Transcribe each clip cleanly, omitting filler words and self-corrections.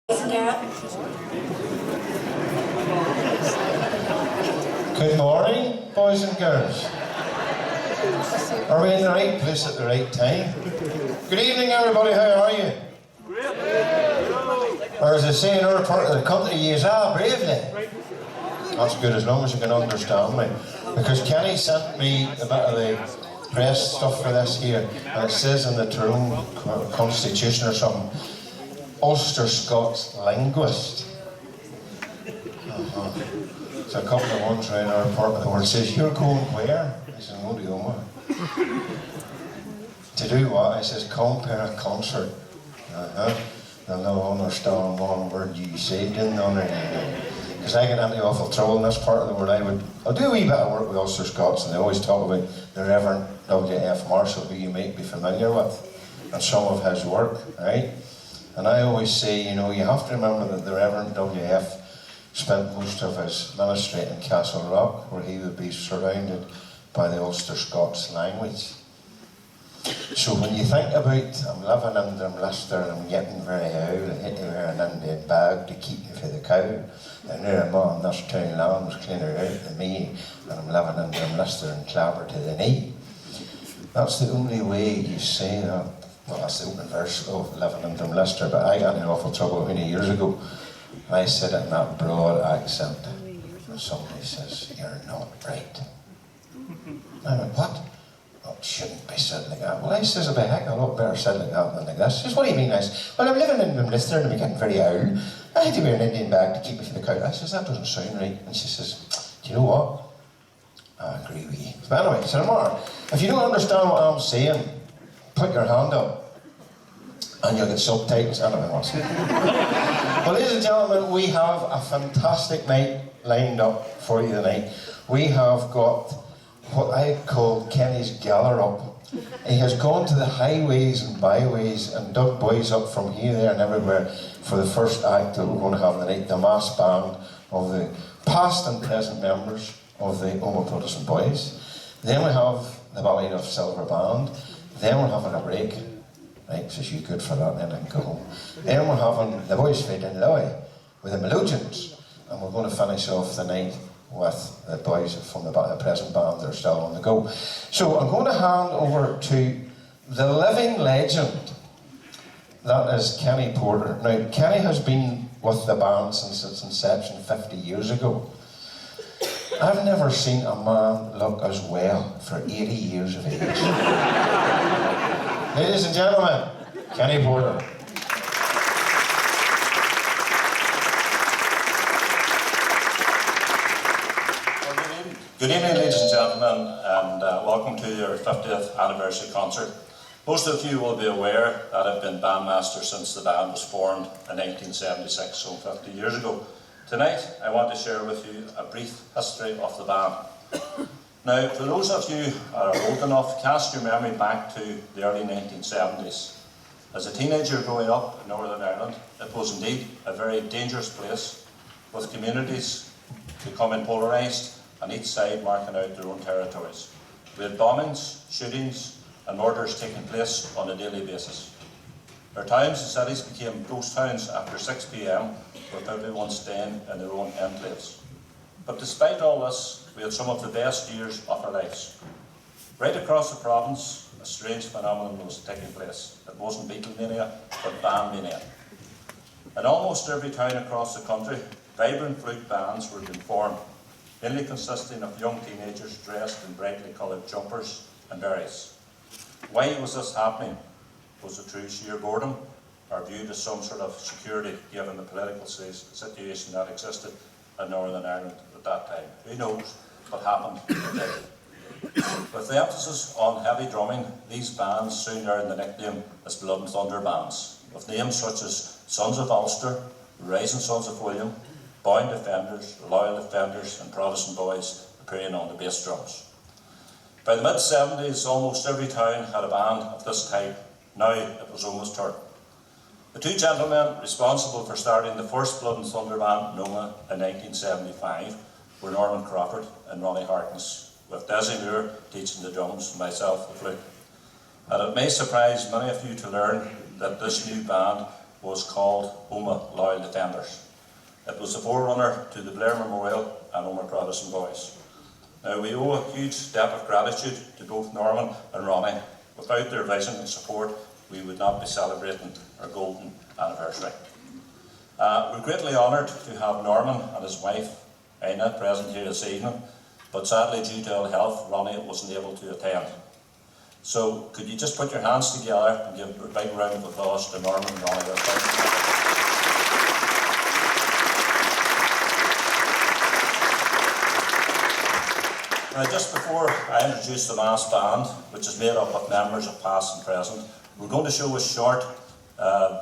Good morning, boys and girls. Are we in the right place at the right time? Good evening, everybody. How are you? Or as they say in our part of the country, yous are bravely. That's good, as long as you can understand me. Because Kenny sent me a bit of the press stuff for this here, and it says in the Tyrone Constitution or something, Ulster Scots linguist. So a couple of ones around our part of the world says, "You're going where?" I said, "I'm going to Omagh." To do what? I says, "Compare a concert." They'll not understand one word you say, didn't they? Because I get into awful trouble in this part of the world. I'll do a wee bit of work with Ulster Scots, and they always talk about the Reverend W.F. Marshall, who you might be familiar with, and some of his work, right? And I always say, you have to remember that the Reverend W.F. spent most of his ministry in Castle Rock, where he would be surrounded by the Ulster Scots language. So when you think about, I'm living in Drumlister and I'm getting very old, I hate to wear an Indian bag to keep me for the cow, and there I'm this town land was cleaner out than me, and I'm living in Drumlister and clabber to the knee. That's the only way you say that. Well, that's the opening verse of living in Drumlister, but I got in awful trouble many years ago. I said it in that broad accent, and somebody says, "You're not right." I went, "What?" "Oh, it shouldn't be said like that." Well, I says, "It'd be a heck of a lot better said like that than like this." She says, "What do you mean?" I says, "Well, I'm living in Drumlister and I'm getting very old. I had to wear an Indian bag to keep me from the cow." I says, "That doesn't sound right." And she says, "Do you know what? I agree with you." But anyway, so tomorrow, if you don't understand what I'm saying, put your hand up and you'll get subtitles. Anyway, what's it? Well, ladies and gentlemen, we have a fantastic night lined up for you tonight. We have got what I call Kenny's Gallop. He has gone to the highways and byways and dug boys up from here, there and everywhere for the first act that we're going to have tonight, the mass band of the past and present members of the Omagh Protestant Boys. Then we have the Ballet of Silver Band. Then we're having a break. Right, so she's good for that, then I can go home. Then we're having the Boys Fade in Lowy with the Melodians, and we're going to finish off the night with the boys from the present band that are still on the go. So I'm going to hand over to the living legend, that is Kenny Porter. Now, Kenny has been with the band since its inception 50 years ago. I've never seen a man look as well for 80 years of age. Ladies and gentlemen, Kenny Porter. Good evening, ladies and gentlemen, and welcome to your 50th anniversary concert. Most of you will be aware that I've been bandmaster since the band was formed in 1976, so 50 years ago. Tonight, I want to share with you a brief history of the band. Now, for those of you who are old enough, cast your memory back to the early 1970s. As a teenager growing up in Northern Ireland, it was indeed a very dangerous place, with communities becoming polarised and each side marking out their own territories. We had bombings, shootings and murders taking place on a daily basis. Our towns and cities became ghost towns after 6 p.m, with everyone staying in their own enclaves. But despite all this, we had some of the best years of our lives. Right across the province, a strange phenomenon was taking place. It wasn't Beatlemania, but bandmania. In almost every town across the country, vibrant flute bands were being formed, mainly consisting of young teenagers dressed in brightly coloured jumpers and berets. Why was this happening? Was it through sheer boredom, or viewed as some sort of security given the political situation that existed in Northern Ireland at that time? Who knows what happened today? With the emphasis on heavy drumming, these bands soon earned the nickname as Blood and Thunder bands, with names such as Sons of Ulster, Rising Sons of William, Bound Defenders, Loyal Defenders and Protestant Boys appearing on the bass drums. By the mid-70s, almost every town had a band of this type. Now it was almost turned. The two gentlemen responsible for starting the first Blood and Thunder band in Omagh in 1975 were Norman Crawford and Ronnie Harkness, with Desi Moore teaching the drums and myself the flute. And it may surprise many of you to learn that this new band was called Omagh Loyal Defenders. It was the forerunner to the Blair Memorial and Omagh Protestant Boys. Now, we owe a huge debt of gratitude to both Norman and Ronnie. Without their vision and support, we would not be celebrating our golden anniversary. We're greatly honoured to have Norman and his wife, Ina, present here this evening, but sadly, due to ill health, Ronnie wasn't able to attend. So, could you just put your hands together and give a big round of applause to Norman and Ronnie? Now, just before I introduce the mass band, which is made up of members of past and present, we're going to show a short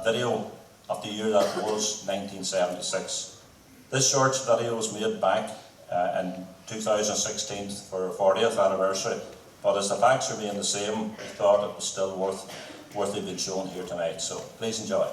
video of the year that was 1976. This short video was made back in 2016 for our 40th anniversary, but as the facts remain the same, we thought it was still worth being shown here tonight. So please enjoy.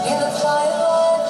In the firelight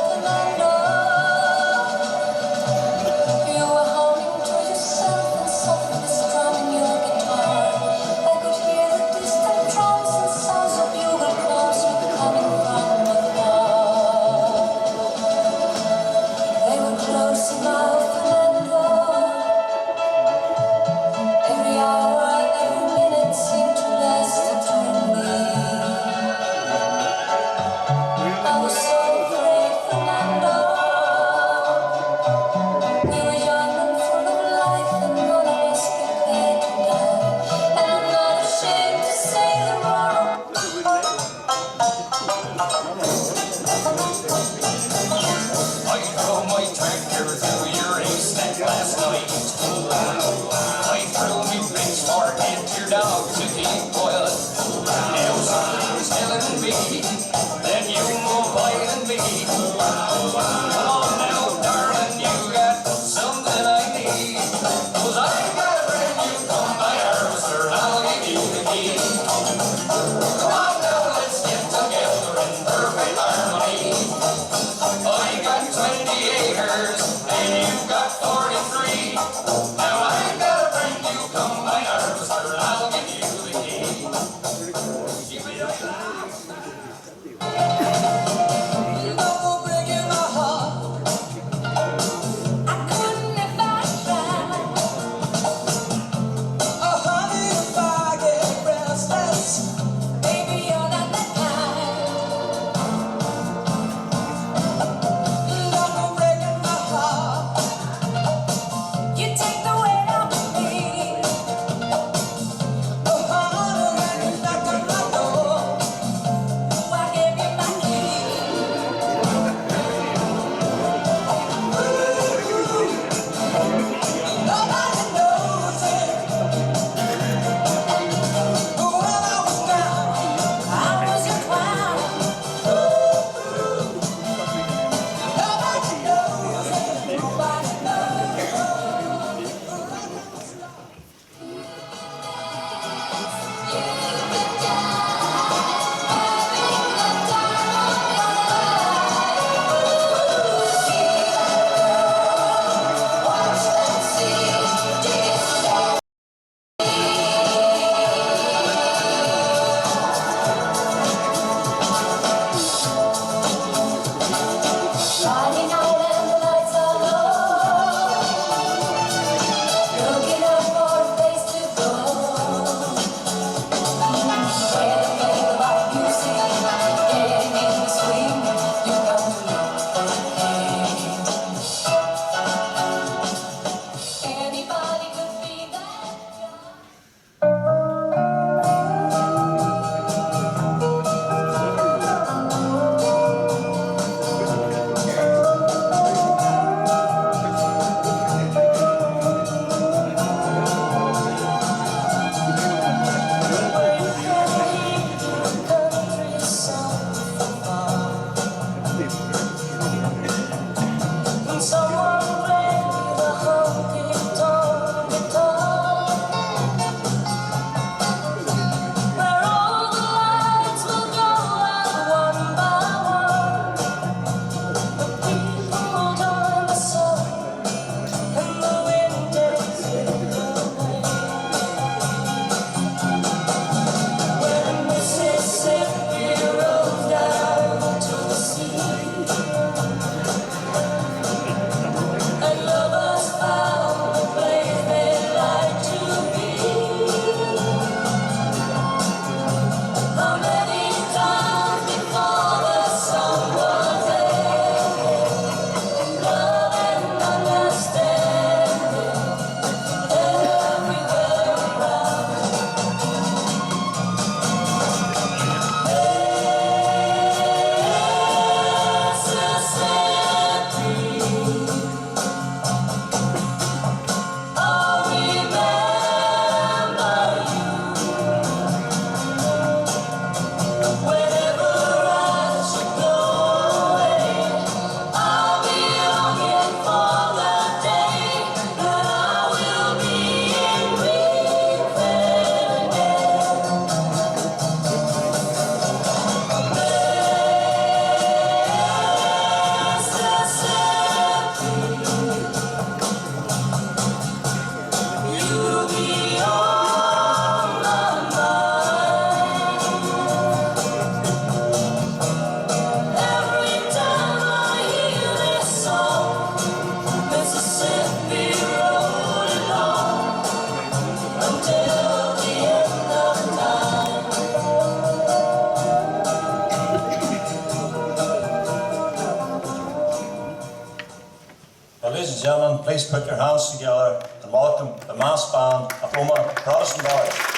Ladies and gentlemen, please put your hands together and welcome the mass band of Omagh Protestant Boys.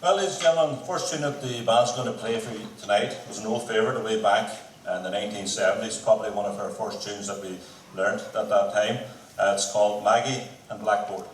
Well, ladies and gentlemen, the first tune that the band's going to play for you tonight was an old favourite way back in the 1970s, probably one of our first tunes that we learned at that time. It's called Maggie and Blackboard.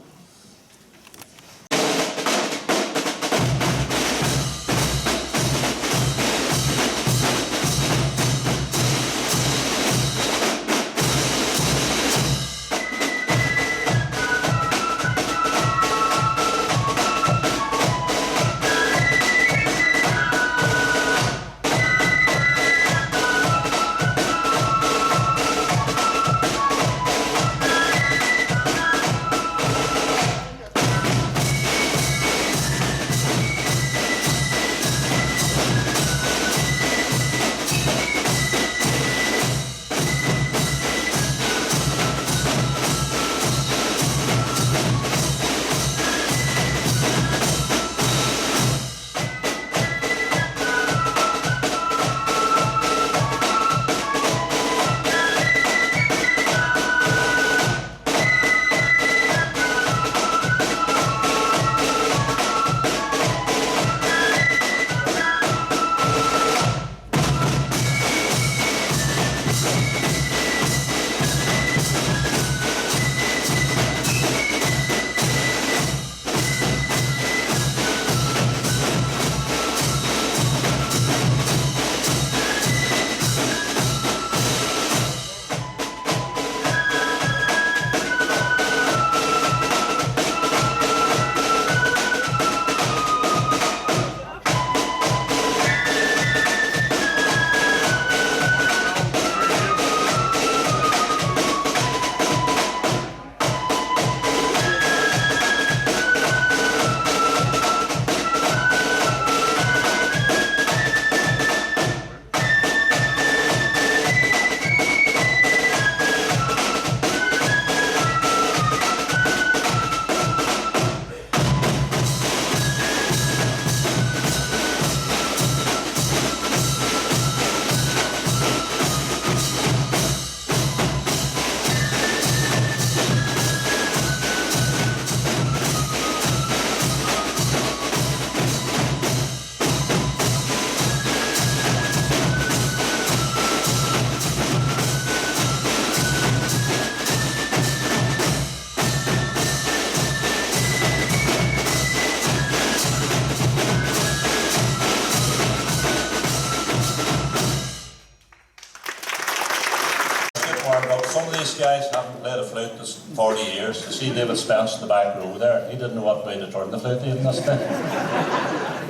Some of these guys haven't played a flute in 40 years. You see David Spence in the back row there. He didn't know what way to turn the flute even this day.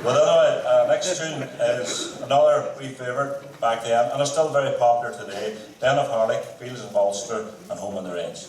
But anyway, next tune is another wee favourite back then, and it's still very popular today. Den of Harlech, Fields of Ulster, and Home in the Range.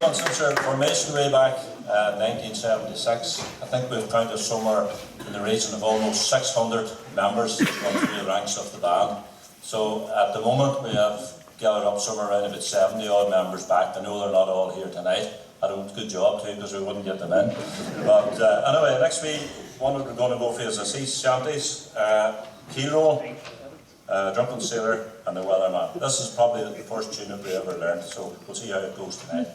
Since our formation way back in 1976, I think we've counted somewhere in the region of almost 600 members run through the ranks of the band. So at the moment we have gathered up somewhere around about 70 odd members back. I know they're not all here tonight. I don't, good job too, because we wouldn't get them in. But anyway, next one we're going to go for is the sea shanties, keel roll, drunken sailor, and the weatherman. This is probably the first tune that we ever learned, so we'll see how it goes tonight.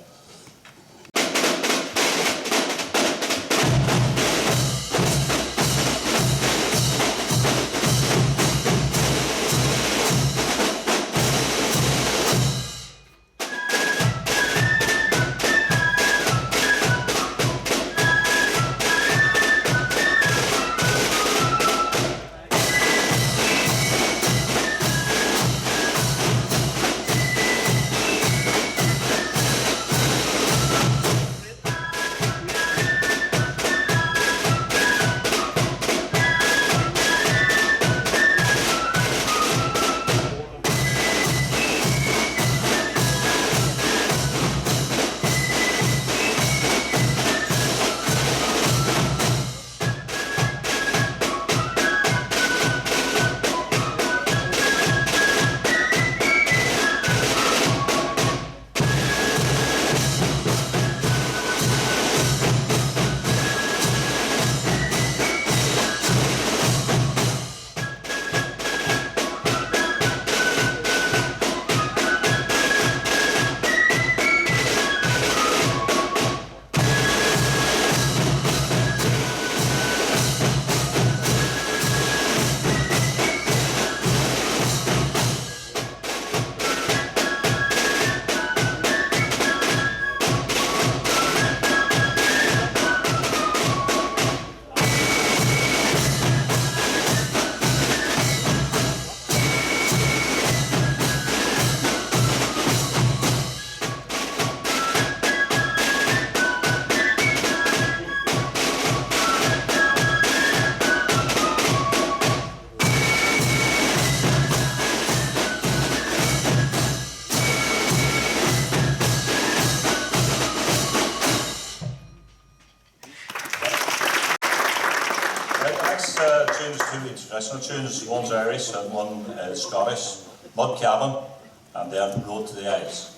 Traditional tunes, one's Irish and one is Scottish. Mud Cabin and then Road to the Isles.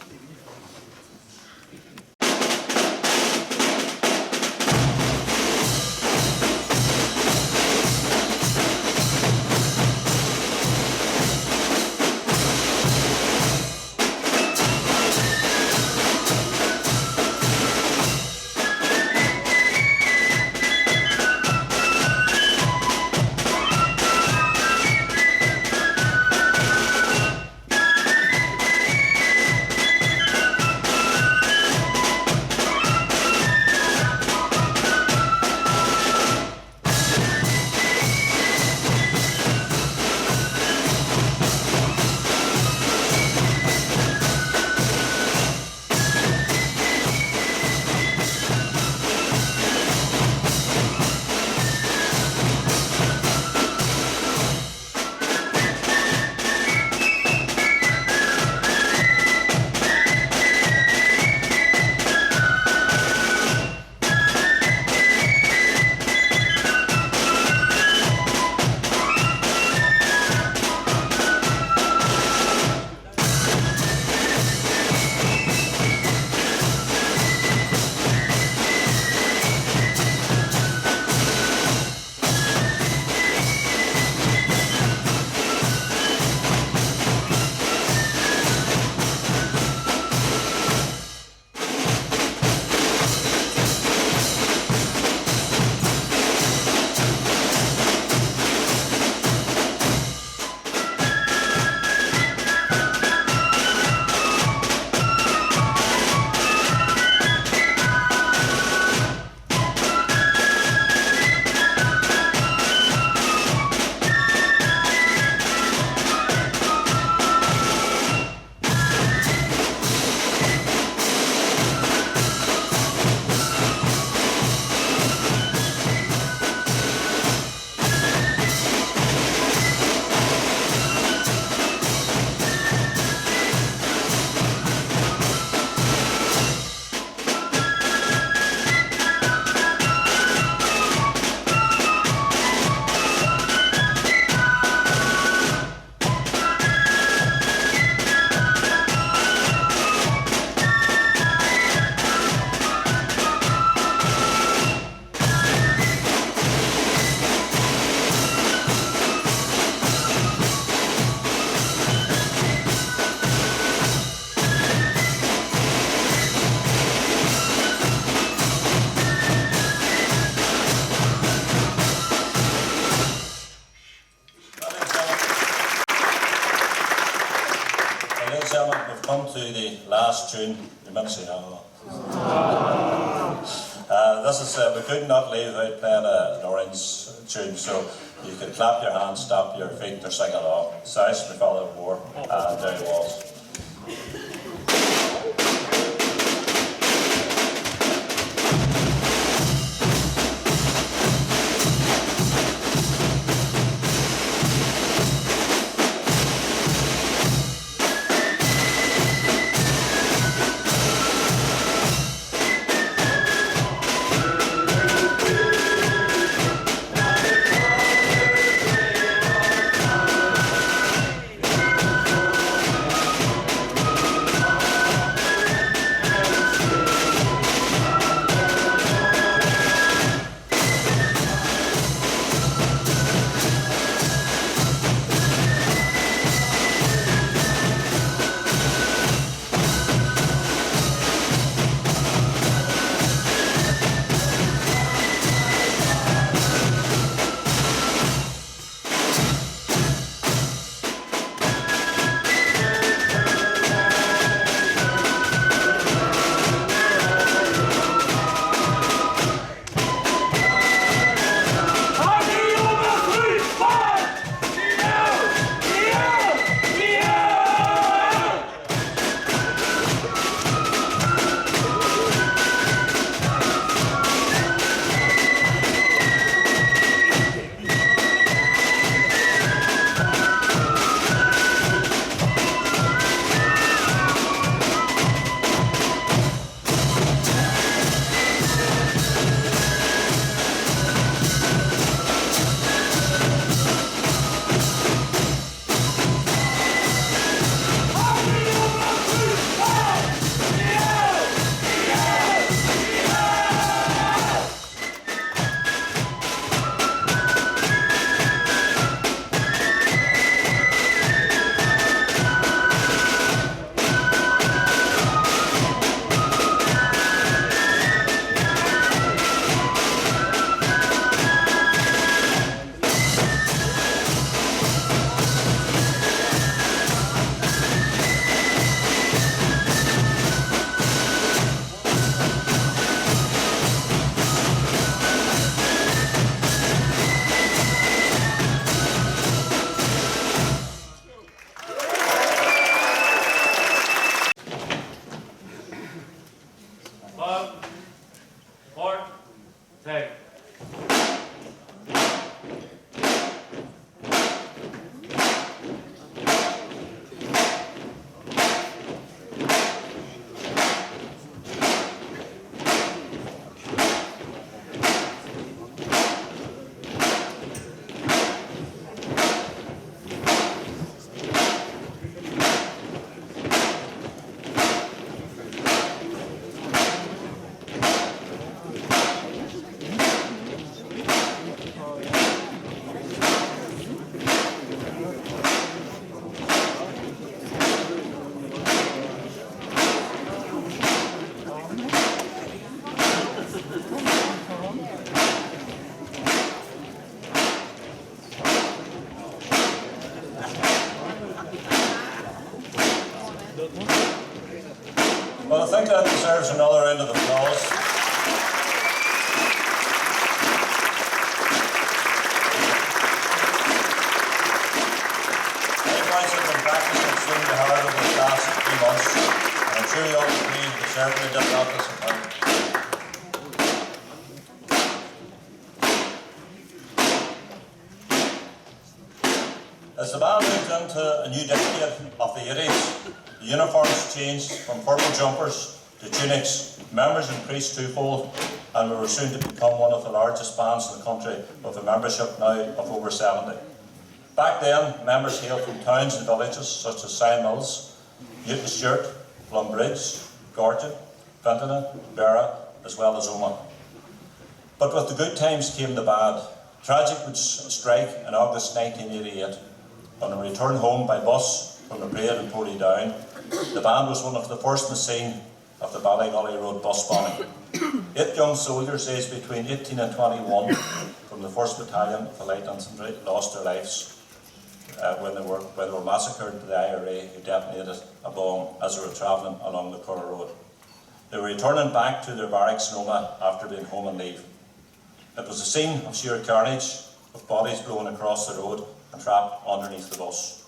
last tune, you might say, oh. This is, we could not leave without playing an Orange tune, so you could clap your hands, stamp your feet, or sing along. Size, my father wore, and there he was. Well, I think that deserves another round of applause. You guys have been practicing extremely hard over the last few months, and I'm sure you all agree you certainly did not disappoint. As the band moved into a new decade of the 80s, the uniforms changed from purple jumpers to tunics. Members increased twofold, and we were soon to become one of the largest bands in the country, with a membership now of over 70. Back then, members hailed from towns and villages such as Sine Mills, Newton Stewart, Blumbridge, Gorton, Fintona, Berra, as well as Omagh. But with the good times came the bad. Tragic would strike in August 1988. On a return home by bus from the parade in Portadown, the band was one of the first in the scene of the Ballygully Road bus bombing. 8 young soldiers aged between 18 and 21 from the 1st Battalion of the Light Infantry lost their lives. when they were massacred by the IRA, who detonated a bomb as they were travelling along the Curragh Road. They were returning back to their barracks in Omagh after being home on leave. It was a scene of sheer carnage, with bodies blown across the road and trapped underneath the bus.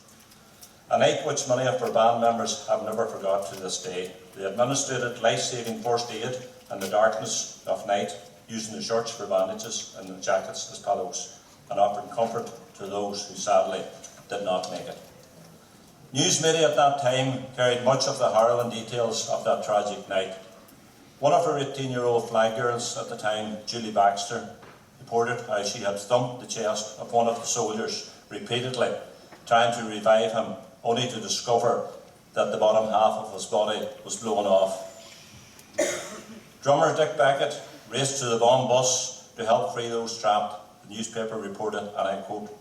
A night which many of our band members have never forgot to this day. They administered life-saving first aid in the darkness of night, using the shirts for bandages and the jackets as pillows, and offered comfort to those who sadly did not make it. News media at that time carried much of the harrowing details of that tragic night. One of her 18-year-old flag girls at the time, Julie Baxter, reported how she had thumped the chest of one of the soldiers repeatedly, trying to revive him, only to discover that the bottom half of his body was blown off. Drummer Dick Beckett raced to the bomb bus to help free those trapped. The newspaper reported, and I quote,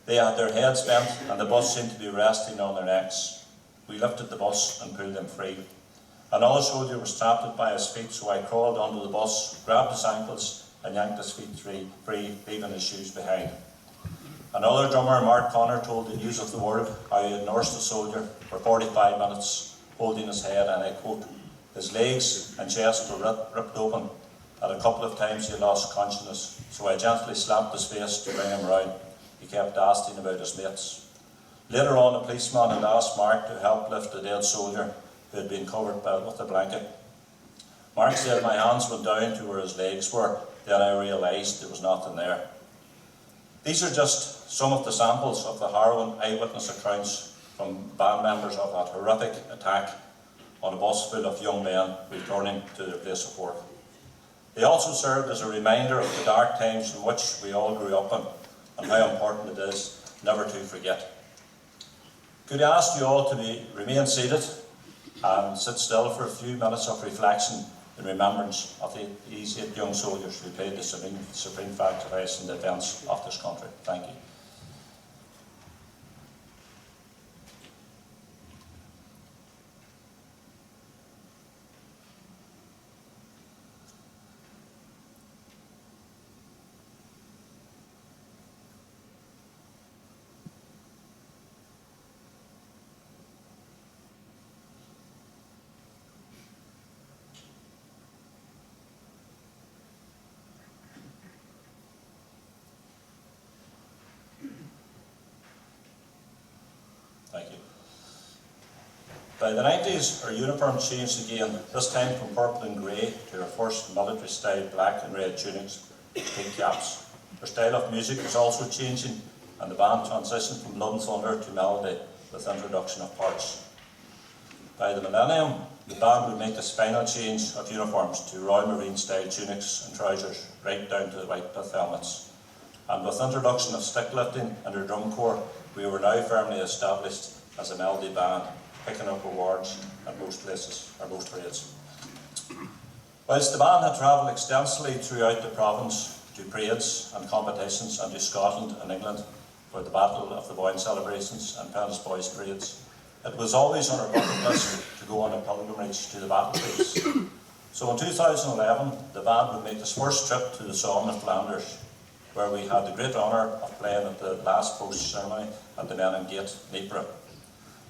"They had their heads bent and the bus seemed to be resting on their necks. We lifted the bus and pulled them free. Another soldier was trapped by his feet, so I crawled onto the bus, grabbed his ankles and yanked his feet free, leaving his shoes behind." Another drummer, Mark Connor, told the News of the World how he had nursed a soldier for 45 minutes, holding his head, and I quote, "His legs and chest were ripped open. At a couple of times he lost consciousness, so I gently slapped his face to bring him round. He kept asking about his mates." Later on, a policeman had asked Mark to help lift a dead soldier who had been covered with a blanket. Mark said, "My hands went down to where his legs were, then I realised there was nothing there." These are just some of the samples of the harrowing eyewitness accounts from band members of that horrific attack on a bus full of young men returning to their place of work. They also served as a reminder of the dark times in which we all grew up in, and how important it is never to forget. Could I ask you all to remain seated and sit still for a few minutes of reflection in remembrance of these 8 young soldiers who paid the supreme sacrifice in the defence of this country. Thank you. Thank you. By the 90s, our uniforms changed again, this time from purple and grey to our first military-style black and red tunics with big caps. Our style of music was also changing, and the band transitioned from Love and Thunder to melody with the introduction of parts. By the millennium, the band would make the final change of uniforms to Royal Marine-style tunics and trousers, right down to the white pith helmets. And with the introduction of stick lifting and our drum corps, we were now firmly established as a melody band, picking up awards at most places, or most parades. Whilst the band had travelled extensively throughout the province to parades and competitions, and to Scotland and England for the Battle of the Boyne celebrations and Pennis Boys parades, it was always on our bucket list to go on a pilgrimage to the battlefields. So in 2011, the band would make its first trip to the Somme of Flanders, where we had the great honour of playing at the last post ceremony at the Menin Gate in Ypres.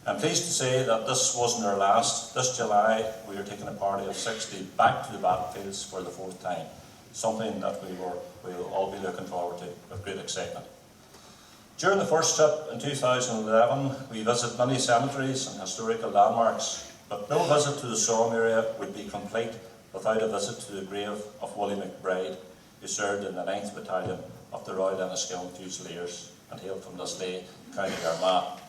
I'm pleased to say that this wasn't our last. This July, we are taking a party of 60 back to the battlefields for the 4th time, something that we'll all be looking forward to with great excitement. During the first trip in 2011, we visited many cemeteries and historical landmarks, but no visit to the Somme area would be complete without a visit to the grave of Willie McBride, who served in the 9th Battalion of the Royal Enniskillen Fusiliers and hailed from Lisleigh, County Armagh.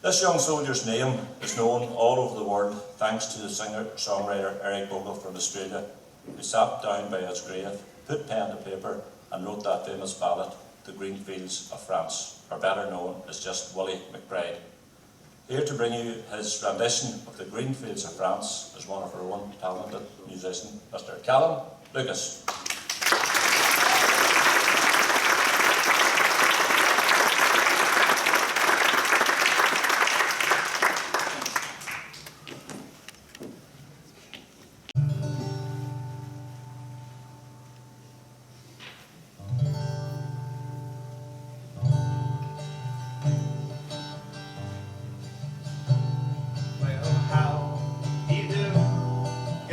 This young soldier's name is known all over the world thanks to the singer-songwriter Eric Bogle from Australia, who sat down by his grave, put pen to paper and wrote that famous ballad, The Green Fields of France, or better known as just Willie McBride. Here to bring you his rendition of The Green Fields of France is one of our own talented musicians, Mr. Callum Lucas.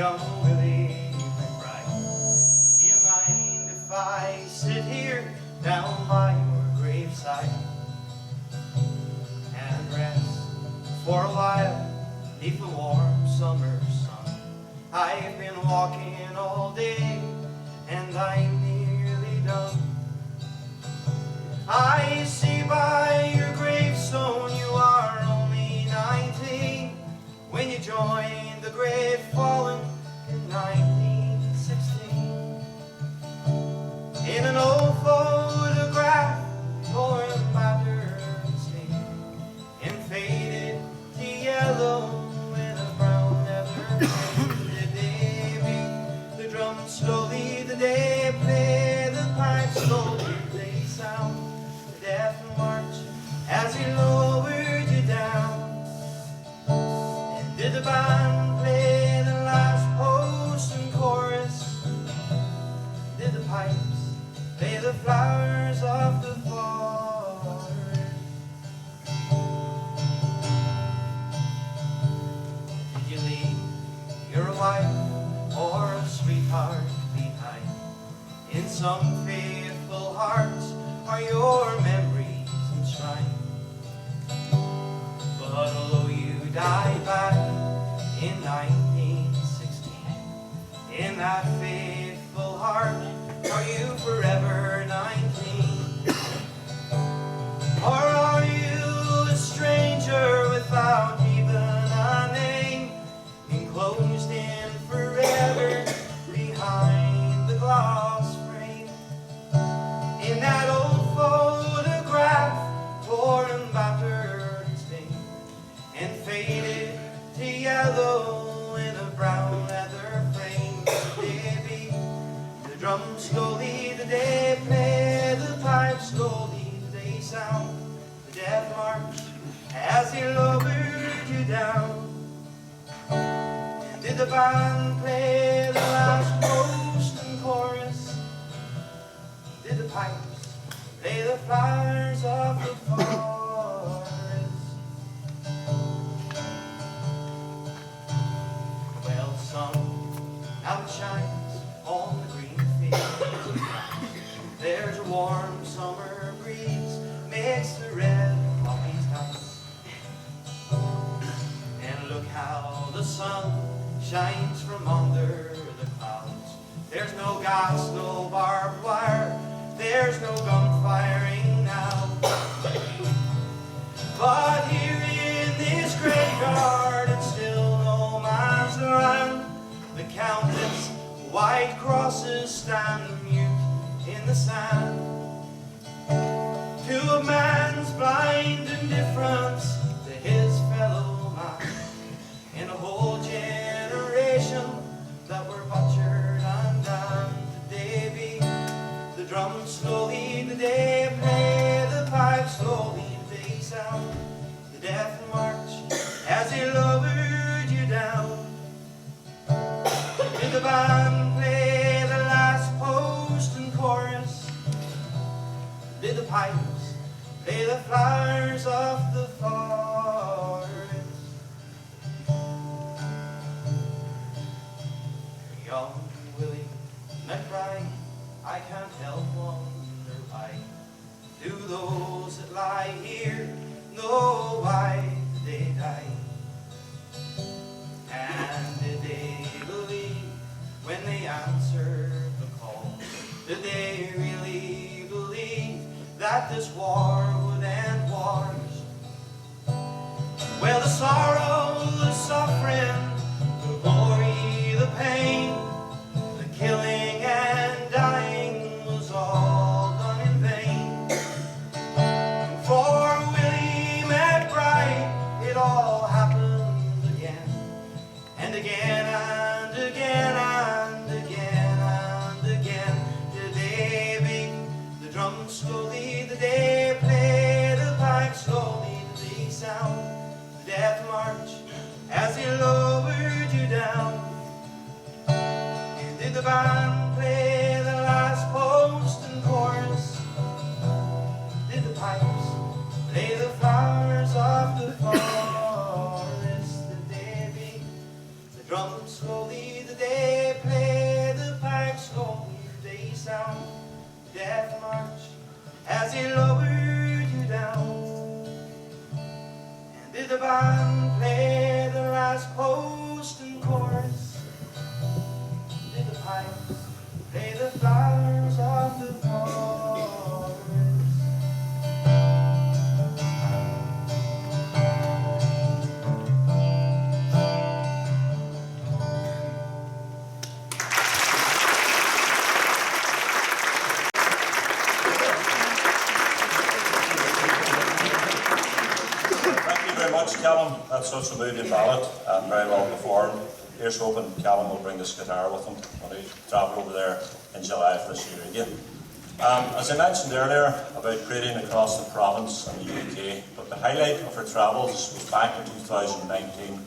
young Willie McBride. Do you mind if I sit here down by your graveside and rest for a while beneath the warm summer sun? I've been walking all day and I'm nearly done. I see by your gravestone you are only 19 when you joined the great fallen in 1916. In an old photograph, torn, battered, and stained, and faded to yellow with a brown leather frame. The day beat the drum slowly, the day play the pipe slowly, they sound the death march as he lowered you down. And did the band play the last post and chorus? Did the pipes play the flowers of the forest? Did you leave your wife or a sweetheart behind? In some faithful hearts are your memories enshrined. But although you died back in 1916, in that faithful heart are you forever 19? Or are you a stranger without even a name, enclosed in forever behind the glass frame? In that old photograph, torn, battered, and stained, and faded to yellow in a brown leather frame. Baby, the drum slowly, the day play, the pipe slowly, they sound the death march as he lowered you down. And did the band play the last post and chorus? Did the pipes play the flowers of the forest? Well, sun now shines on the green fields. There's a warm summer breeze makes the red poppies dance. And look how the sun shines from under the clouds. There's no gas, no barbed wire, there's no gun firing now. But here in this graveyard it's still no man's land. The countless white crosses stand mute in the sand. To a man's blind indifference to his fellow man, in a whole generation that were butchered and damned. The day beat the drum slowly, the day play the pipe slowly, they sound the death march as he lowered you down. Did the band play the last post and chorus? Did the pipes play the flowers of the forest? Young Willie McBride, I can't help wonder why. Do those that lie here know why they died? And did they believe when they answered the call? Did they really believe that this war would end wars? Well, the sorrow, the suffering, the glory, the pain, the killing and dying was all done in vain. And for Willie McBride, it all happened again, and again, and again, and again, and again. The day beat the drum slowly, the day play the pipe slowly, the sound the death march as he lowered you down. And did the band play the last post and chorus? Did the pipes play the flowers of the forest? The day beat the drum slowly. slowly they play the pipe, slowly they sound Death March as he lowered you down. And did the band play the last post and chorus? Did the pipes play the flowers of the forest? Thank you very much, Callum. That's such a moving ballad and very well performed. Here's hoping Callum will bring this guitar with him when he travel over there in July of this year again. As I mentioned earlier about creating across the province and the UK, but the highlight of our travels was back in 2019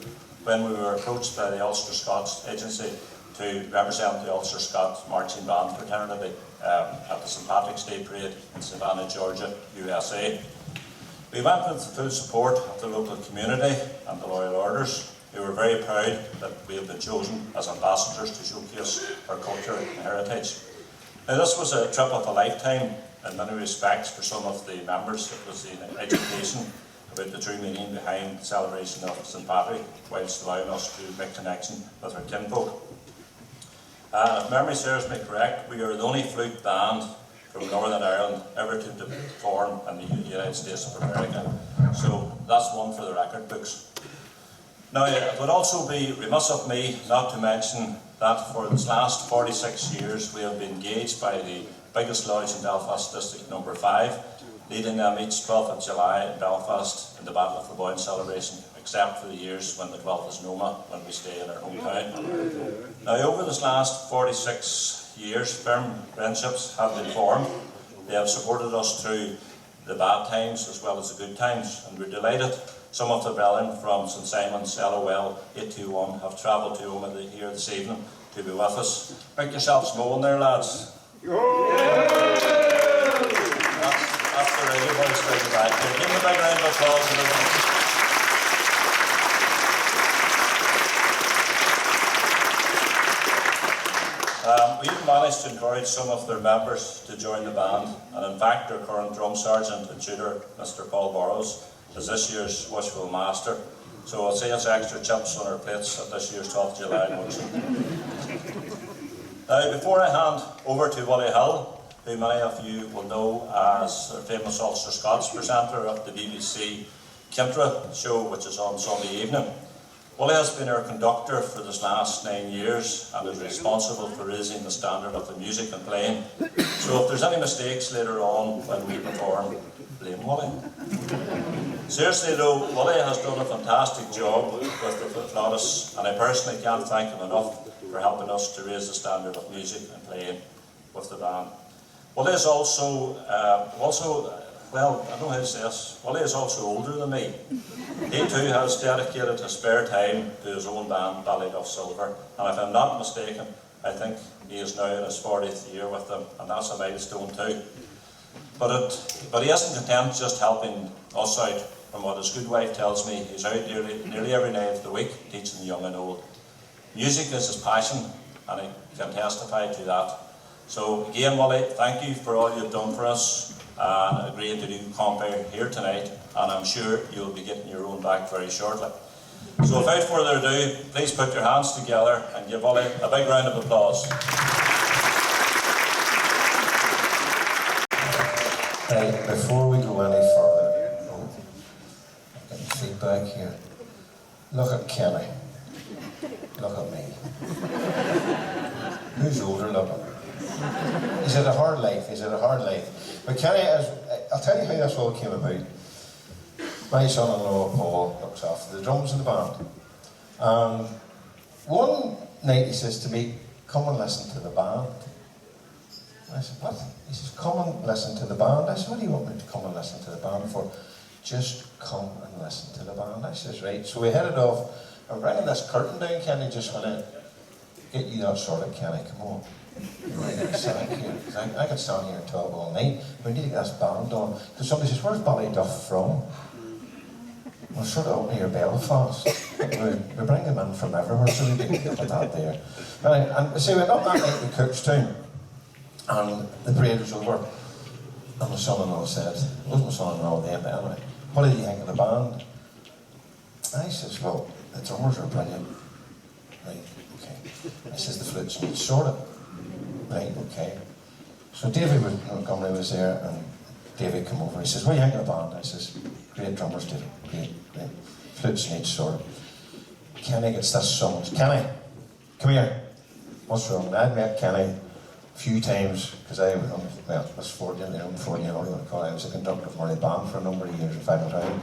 when we were approached by the Ulster Scots Agency to represent the Ulster Scots Marching Band Fraternity at the St Patrick's Day Parade in Savannah, Georgia, USA. We went with the full support of the local community and the loyal orders, who were very proud that we have been chosen as ambassadors to showcase our culture and heritage. Now, this was a trip of a lifetime in many respects for some of the members. It was the education about the true meaning behind the celebration of St Patrick, whilst allowing us to make connection with our kinfolk. If memory serves me correct, we are the only flute band from Northern Ireland ever to perform in the United States of America. So that's one for the record books. Now, it would also be remiss of me not to mention that for this last 46 years we have been engaged by the biggest lodge in Belfast District Number 5, leading them each 12th of July in Belfast in the Battle of the Boyne celebration, except for the years when the 12th is in Omagh, when we stay in our hometown. Now, over this last 46 years, firm friendships have been formed. They have supported us through the bad times as well as the good times, and we're delighted some of the brethren from St Simon's LOL 821 have travelled to Omagh here this evening to be with us. Make yourselves known there, lads. That's the radio voice right back there. Give them a big round of applause. We even managed to encourage some of their members to join the band, and in fact our current drum sergeant and tutor, Mr Paul Burrows, is this year's wishful master. So I'll say it's extra chips on our plates at this year's 12th July function. Now, before I hand over to Willie Hill, who many of you will know as the famous Ulster Scots presenter of the BBC Kintra show, which is on Sunday evening. Willie has been our conductor for this last 9 years and is responsible for raising the standard of the music and playing. So if there's any mistakes later on when we perform, blame Willie. Seriously though, Willie has done a fantastic job with the flautists, and I personally can't thank him enough for helping us to raise the standard of music and playing with the band. Willie is also, well, I don't know how to say this, Willie is also older than me. He too has dedicated his spare time to his own band, Ballyduff Silver, and if I'm not mistaken, I think he is now in his 40th year with them, and that's a milestone too. But he isn't content just helping us out. From what his good wife tells me, he's out nearly every night of the week teaching the young and old. Music is his passion, and I can testify to that. So again, Willie, thank you for all you've done for us and agreeing to do compere here tonight, and I'm sure you'll be getting your own back very shortly. So without further ado, please put your hands together and give Willie a big round of applause. Right, before we go any further, getting feedback here. Look at Kenny. Look at me. Who's older? Look at me. Is it a hard life? Is it a hard life? But Kenny, I'll tell you how this all came about. My son-in-law Paul looks after the drums in the band. One night he says to me, "Come and listen to the band." I said, "What?" He says, "Come and listen to the band." I said, "What do you want me to come and listen to the band for?" "Just come and listen to the band." I says, "Right." So we headed off. I'm bringing this curtain down, Kenny, just when I get you that sorted, Kenny, come on. I can stand here. I can stand here and talk all night. We need to get this band on. Because somebody says, "Where's Ballyduff from?" we're sort of up near Belfast. We bring them in from everywhere, so we didn't get that there. And so we went up that night to Cookstown, and the parade was over. And my son-in-law said, it wasn't my son-in-law then, but anyway, what did you think of the band? I says, well, the drummers are brilliant. Right, okay. I says, the flutes need sorted. Right, okay. So David Montgomery was there, and David came over. He says, what do you think of the band? I says, great drummers, David. Great. Flutes need sorted. Kenny gets this summons. Kenny, come here. What's wrong? I'd met Kenny a few times, because I was 40, I was a conductor of my band for a number of years in Final Town,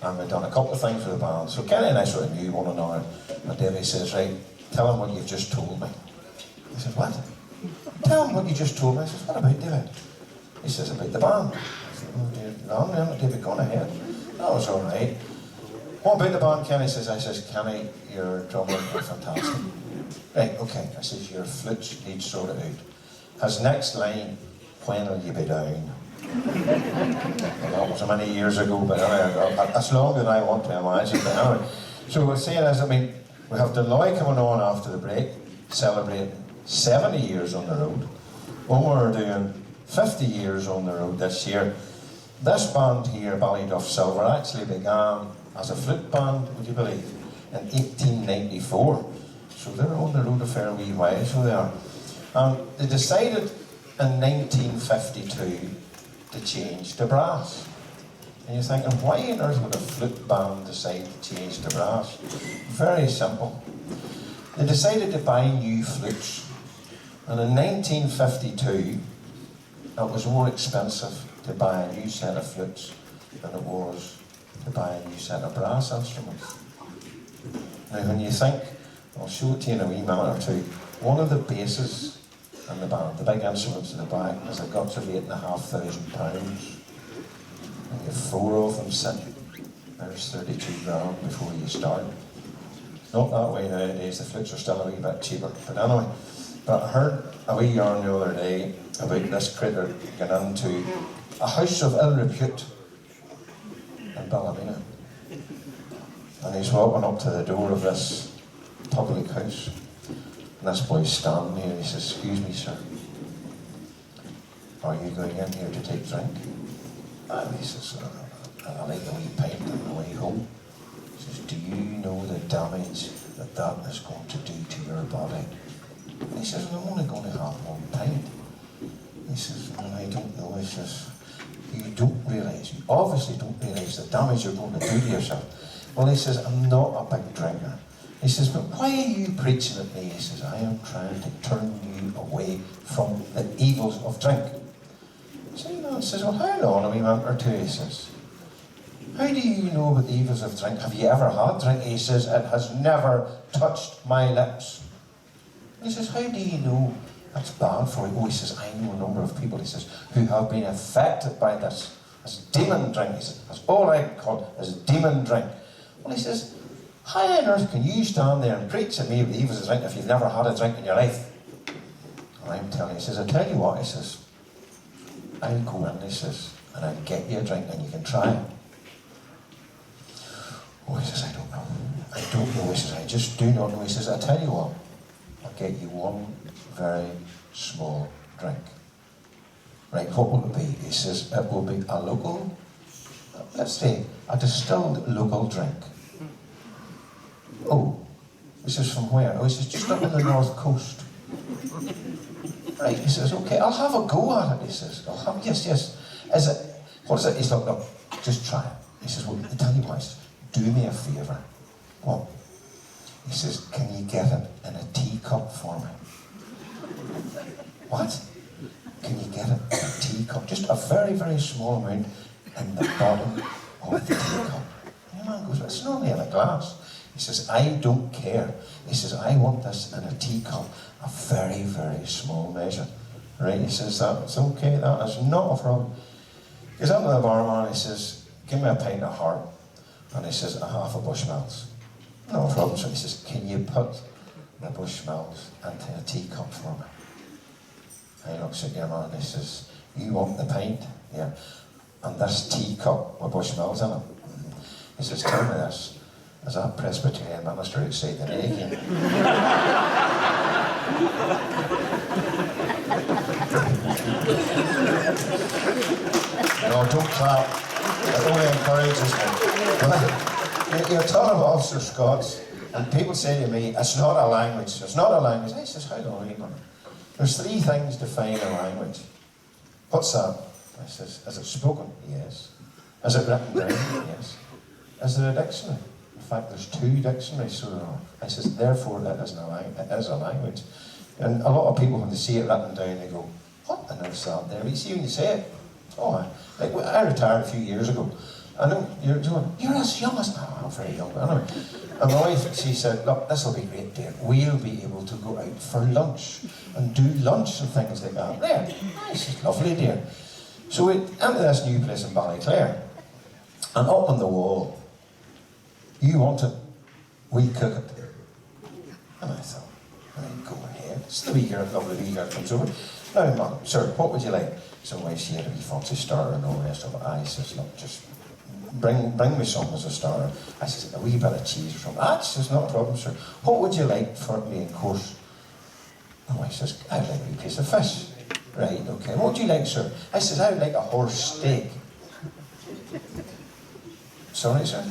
and we'd done a couple of things with the band. So Kenny and I sort of knew one another, and Davey says, right, tell him what you've just told me. I said, what? Tell him what you just told me. I says, what about David? He says, about the band. I said, oh, David, gone ahead. That was all right. What about the band, Kenny? I says, Kenny, your drummer, you're fantastic. Right, okay. I says, your flutes need sorted out. His next line, when will you be down? Well, that was many years ago, but anyway, as long as I want to imagine. But anyway, so we're saying is, we have Deloy coming on after the break, celebrating 70 years on the road. When we're doing 50 years on the road this year, this band here, Ballyduff Silver, actually began as a flute band, would you believe, in 1894. So they're on the road a fair wee while, so they are. And they decided in 1952 to change to brass. And you're thinking, why on earth would a flute band decide to change to brass? Very simple. They decided to buy new flutes. And in 1952, it was more expensive to buy a new set of flutes than it was to buy a new set of brass instruments. Now when you think, I'll show it to you in a wee minute or two, one of the basses in the band, the big instruments in the back, is a guts of £8,500. And you have 4 of them sitting. There's 32 grand before you start. Not that way nowadays, the flutes are still a wee bit cheaper. But anyway, but I heard a wee yarn the other day about this critter getting into a house of ill repute in Ballymena. And he's walking up to the door of this public house. And this boy's standing here, he says, excuse me, sir, are you going in here to take drink? And he says, I like a wee pint on the way home. He says, do you know the damage that is going to do to your body? And he says, well, I'm only going to have 1 pint. He says, well, I don't know. He says, you don't realise, you obviously don't realise the damage you're going to do to yourself. Well, he says, I'm not a big drinker. He says, but why are you preaching at me? He says, I am trying to turn you away from the evils of drink. So he says, well, how long a wee minute or two? He says, how do you know about the evils of drink? Have you ever had drink? He says, it has never touched my lips. He says, how do you know that's bad for you? Oh, he says, I know a number of people, he says, who have been affected by this. As demon drink, he says, that's all I can call it, as demon drink. Well, he says, how on earth can you stand there and preach at me about the evils of drink if you've never had a drink in your life? And I'm telling you, he says, I tell you what, he says, I'll go in, he says, and I'll get you a drink and you can try it. Oh, he says, I don't know. I don't know, he says, I just do not know. He says, I tell you what, I'll get you one very small drink. Right, what will it be? He says, it will be a local, let's say, a distilled local drink. Oh, he says, from where? Oh, he says, just up on the north coast. Right, he says, okay, I'll have a go at it, he says. I'll have, yes. Is it, what is it? He's like, no, just try it. He says, well, I tell you what, he says, do me a favour. What? He says, can you get it in a teacup for me? What? Can you get it in a teacup? Just a very, very small amount in the bottom of the teacup. And the man goes, it's not only in a glass. He says, I don't care. He says, I want this in a teacup, a very, very small measure. Right? He says, that's okay, that is not a problem. He goes up to the barman, he says, give me a pint of heart. And he says, a half a Bushmills. No problem. So he says, can you put the Bushmills into a teacup for me? And he looks at your man and he says, you want the pint? Yeah. And this teacup with Bushmills in it? He says, tell me this, is that Presbyterian minister outside the egg? No, don't clap. It only encourages me. You're talking about Ulster Scots, and people say to me, it's not a language. It's not a language. I says, how long are you? There's 3 things define a language. What's that? I says, is it spoken? Yes. Is it written down? Yes. Is there a dictionary? In fact, there's 2 dictionaries, so there are. I says, therefore, it is a language. And a lot of people, when they see it written down, they go, what on earth's that there? You see when you say it, like I retired a few years ago. I know, you're as young as, no, I'm not very young, but anyway. And my wife, she said, look, this will be great, dear. We'll be able to go out for lunch and do lunch and things like that. There, this is lovely, dear. So we enter this new place in Ballyclare, and up on the wall, you want it, we cook it. And I thought, right, go ahead. It's the wee girl, lovely wee girl comes over. Now, ma'am, sir, what would you like? So why she had a wee fancy starter and all the rest of it. I says, look, just bring me some as a starter. I says, a wee bit of cheese or something. Ah, she says, not a problem, sir. What would you like for main course? Oh, I says, I'd like a wee piece of fish. Right, okay. What would you like, sir? I says, I would like a horse steak. Sorry, sir?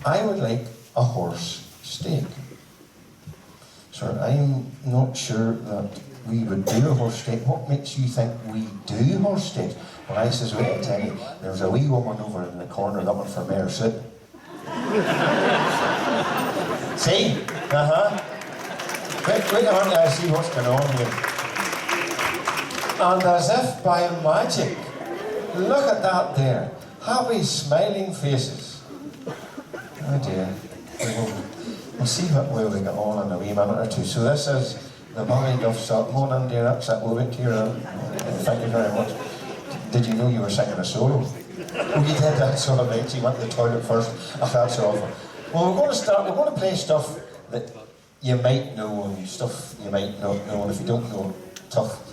I would like a horse steak. Sir, I'm not sure that we would do a horse steak. What makes you think we do horse steaks? Well, I says, wait, I tell you, there was a wee woman over in the corner looking for mare soup. See? Wait a minute, I see what's going on here. And as if by magic, look at that there. Happy, smiling faces. Oh dear. We'll see what way we get on in a wee minute or two. So this is the Molly Duff song. Morning, dear, upset. We'll wait to your thank you very much. Did you know you were singing a solo? Oh, you did that sort of night. You went to the toilet first. Oh, that's awful. Well, we're going to play stuff that you might know and stuff you might not know. And if you don't know, tough.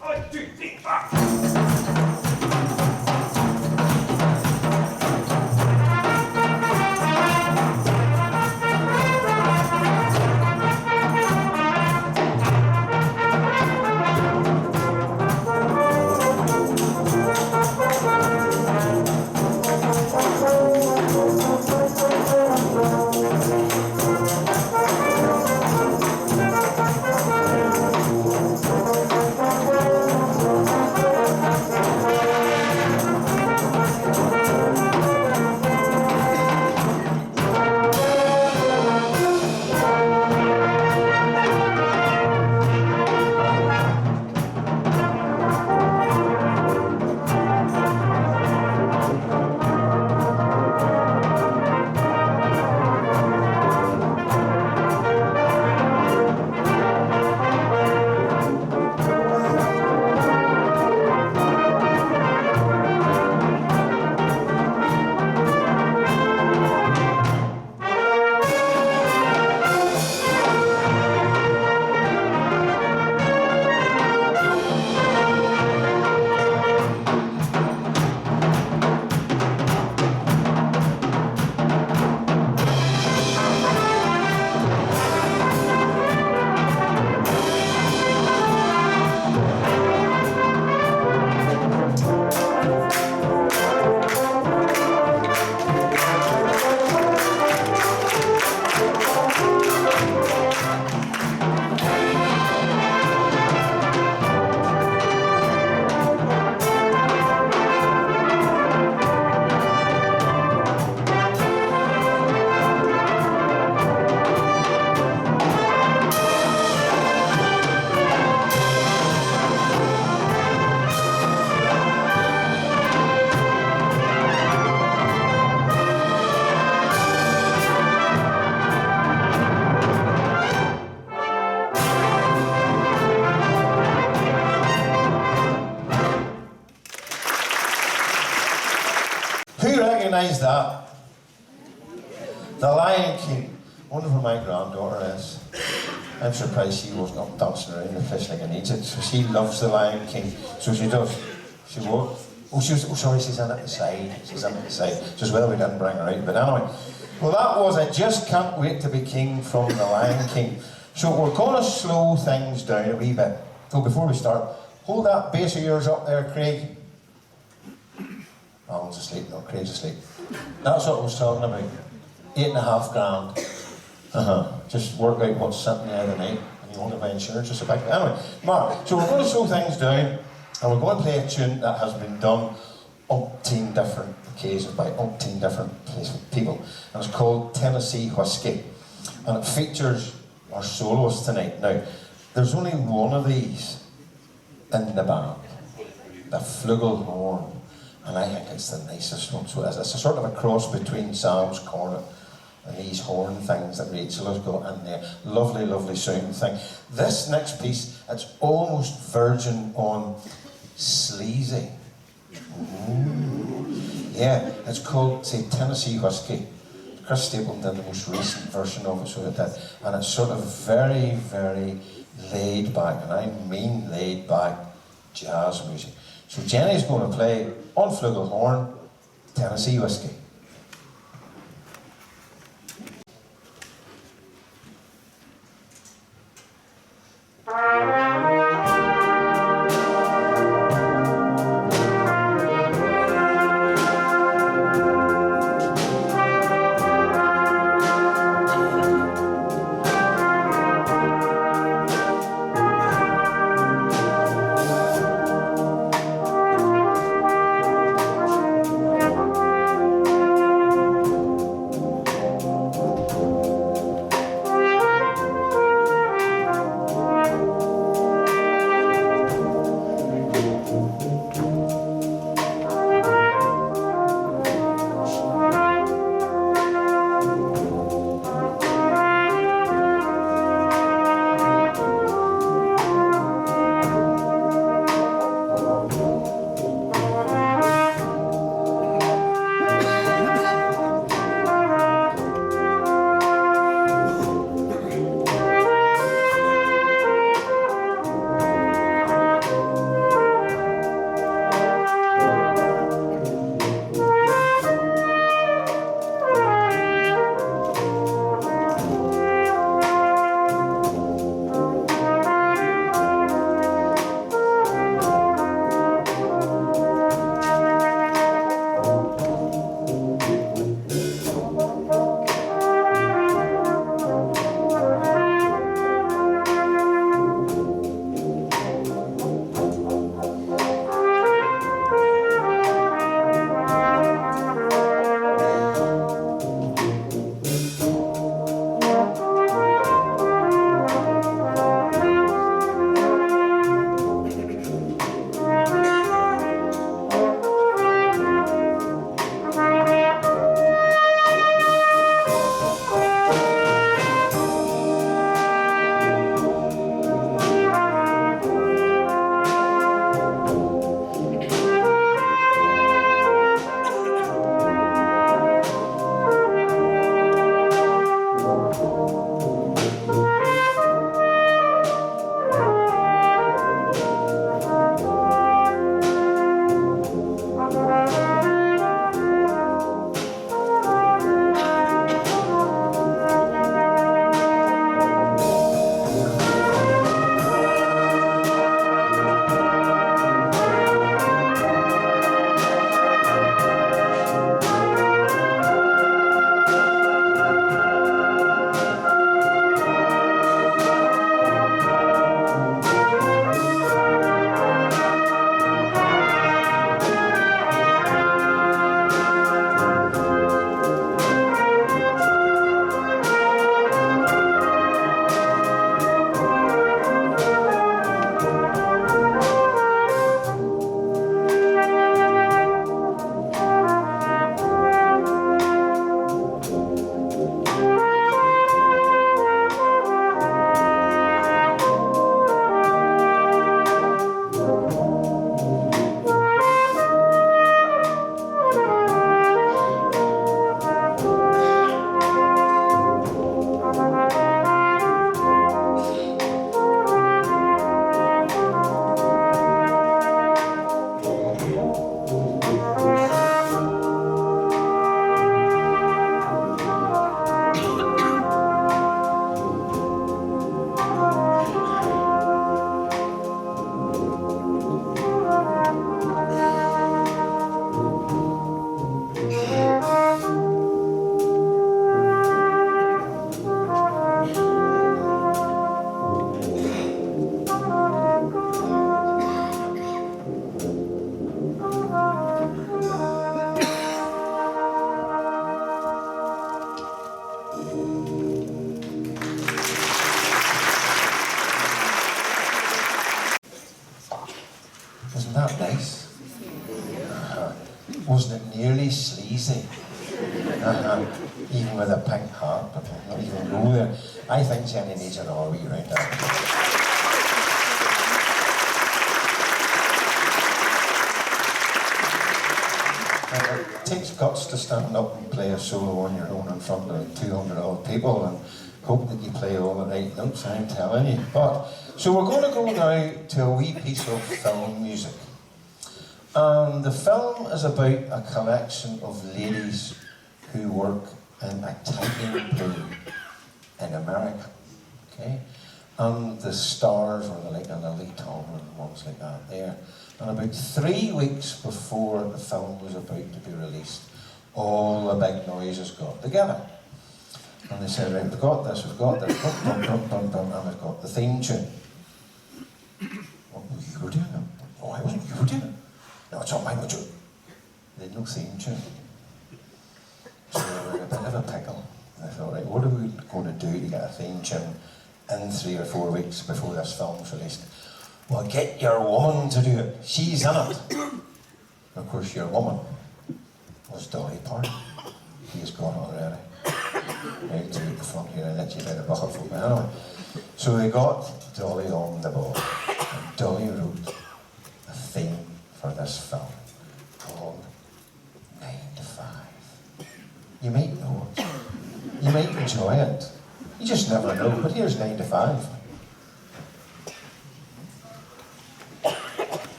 One, two, three, four. Who recognised that? The Lion King. I wonder where my granddaughter is. I'm surprised she wasn't up dancing around the place like an idiot. So she loves the Lion King. So she does. She won't. Oh, sorry, she's in at the side. She's in at the side. Just well we didn't bring her out. But anyway, well, that was I Just Can't Wait to Be King from the Lion King. So we're going to slow things down a wee bit. So before we start, hold that bass of yours up there, Craig. Alan's asleep. No, Craig's asleep. That's what I was talking about. 8.5 grand. Just work out what's sitting there tonight, and you want to buy insurance just about. Anyway, Mark, so we're going to slow things down, and we're going to play a tune that has been done umpteen different occasions by umpteen different people, and it's called Tennessee Whiskey, and it features our soloist tonight. Now, there's only one of these in the band, the flugelhorn, and I think it's the nicest one. So it's a sort of a cross between Sam's cornet and these horn things that Rachel has got in there. Lovely, lovely sound thing. This next piece, it's almost verging on sleazy. Ooh. Yeah, it's called, say, Tennessee Whiskey. Chris Stapleton did the most recent version of it, so it did. And it's sort of very, very laid back, and I mean laid back jazz music. So Jenny's going to play on flugelhorn, Tennessee Whiskey. even with a pink hat, but we'll not even go there. I think Jenny needs an wee round down. It takes guts to stand up and play a solo on your own in front of 200 odd people and hope that you play all the right notes, I'm telling you. So we're going to go now to a wee piece of film music. And the film is about a collection of ladies who work in a typing pool in America, okay? And the stars were like an Lily Tomlin and ones like that there. And about 3 weeks before the film was about to be released, all the big noises got together. And they said, right, we've got this, dum, dum, dum, dum, dum, and we've got the theme tune. What, you were doing it? Oh, I wasn't, you were doing it? No, it's not mine, would you? They had no theme tune. So they were in a bit of a pickle. And I thought, right, what are we going to do to get a theme tune in 3 or 4 weeks before this film's released? Well, get your woman to do it. She's in it. And of course, your woman was Dolly Parton. He's gone already. Right to the front here, I let you down a bucket for me. Anyway, so they got Dolly on the ball. And Dolly wrote a theme for this film called 9 to 5. You might know it. You might enjoy it. You just never know. But here's 9 to 5.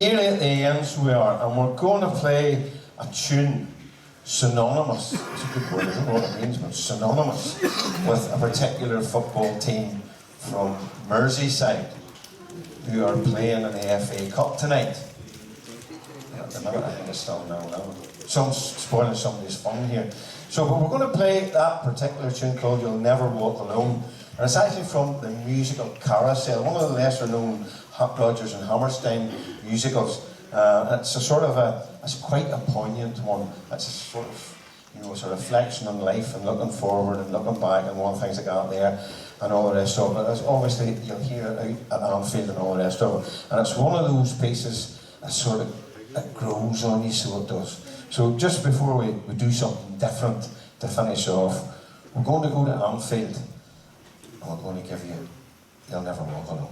Nearly at the end we are, and we're going to play a tune synonymous, it's a good word, I don't know what it means, but synonymous with a particular football team from Merseyside who are playing in the FA Cup tonight. At the minute I think it's still 0-0. Some spoiling somebody's fun here. So but we're going to play that particular tune called You'll Never Walk Alone. And it's actually from the musical Carousel, one of the lesser known Rodgers and Hammerstein musicals. It's a sort of it's quite a poignant one. It's a sort of, it's a reflection on life and looking forward and looking back and one things like that there. and all the rest of it. It's obviously, you'll hear it out at Anfield and all the rest of it. And it's one of those pieces that sort of, it grows on you, so it does. So just before we do something different to finish off, we're going to go to Anfield, and we're going to give you You'll Never Walk Alone.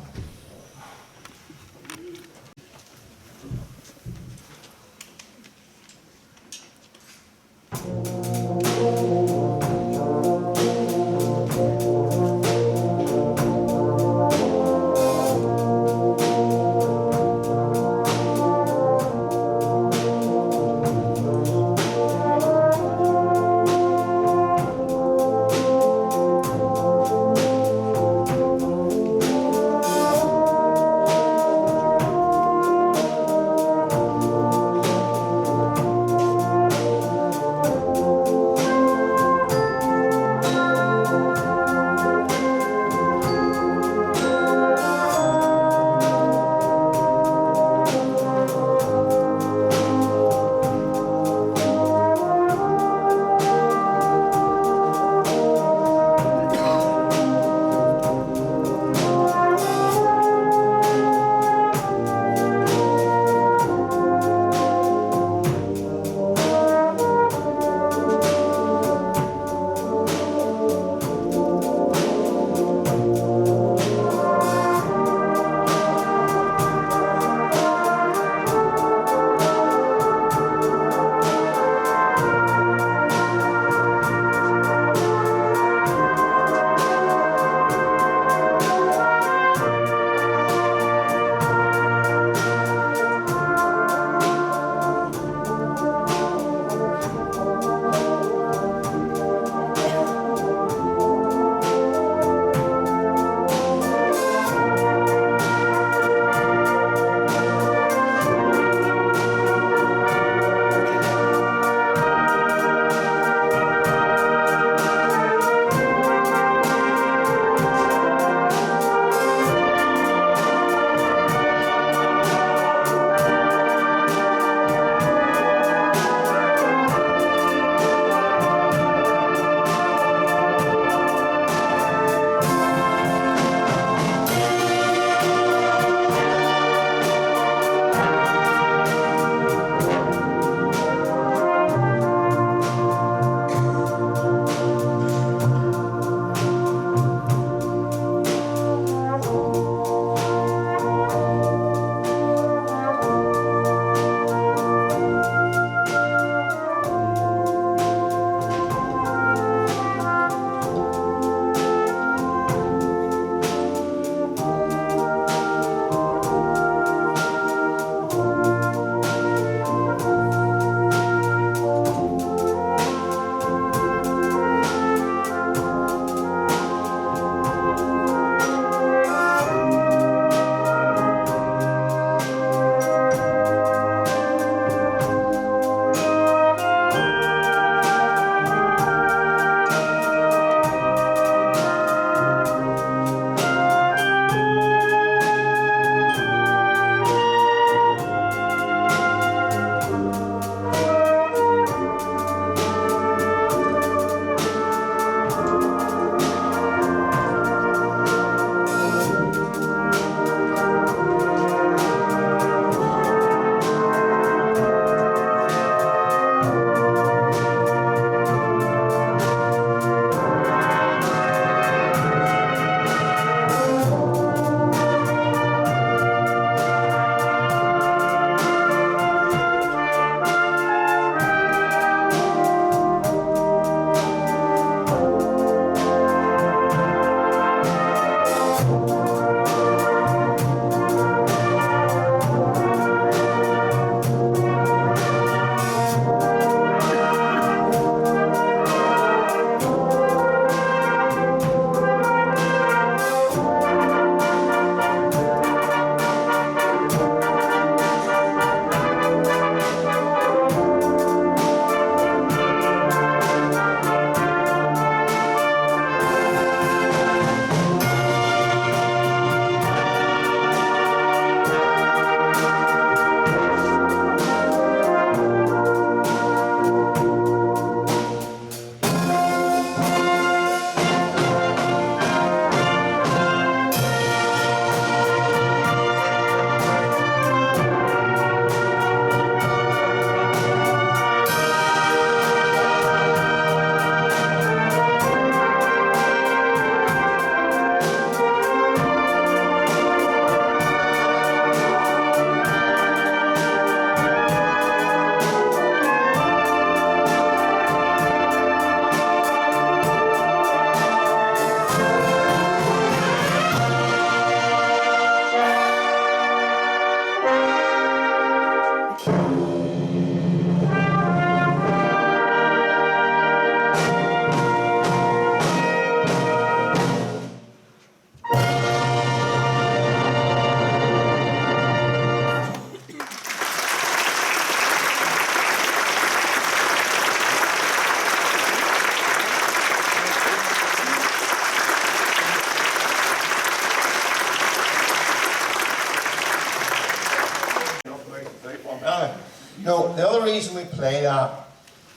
No, the other reason we play that,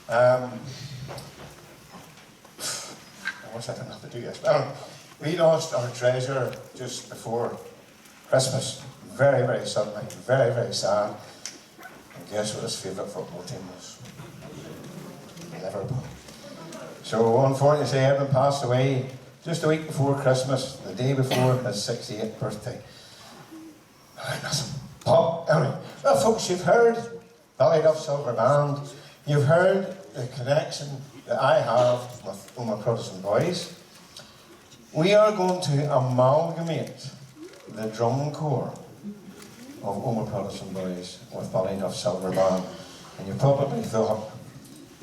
I wish I didn't have to do this. We lost our treasure just before Christmas. Very, very suddenly, very, very sad. And guess what his favourite football team was? Liverpool. So unfortunately, Edmund passed away just a week before Christmas, the day before his 68th birthday. Anyway, well folks, you've heard Ballyduff Silver Band. You've heard the connection that I have with Omagh Protestant boys. We are going to amalgamate the drum corps of Omagh Protestant boys with Ballyduff Silver Band. And you probably thought,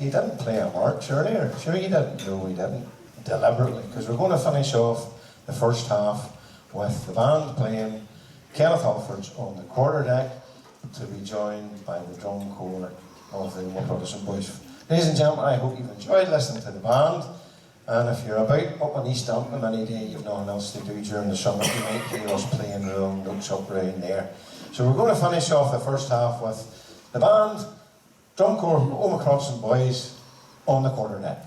he didn't play a march earlier. Sure he didn't. No, he didn't. Deliberately. Because we're going to finish off the first half with the band playing Kenneth Alford's on the quarter deck to be joined by the drum corps of the Omagh Protestant boys. Ladies and gentlemen, I hope you've enjoyed listening to the band. And if you're about up on East Antrim any day, you've nothing else to do during the summer, you might hear us playing around notes up around there. So we're going to finish off the first half with the band, drum corps, Omagh Protestant boys on the quarter deck.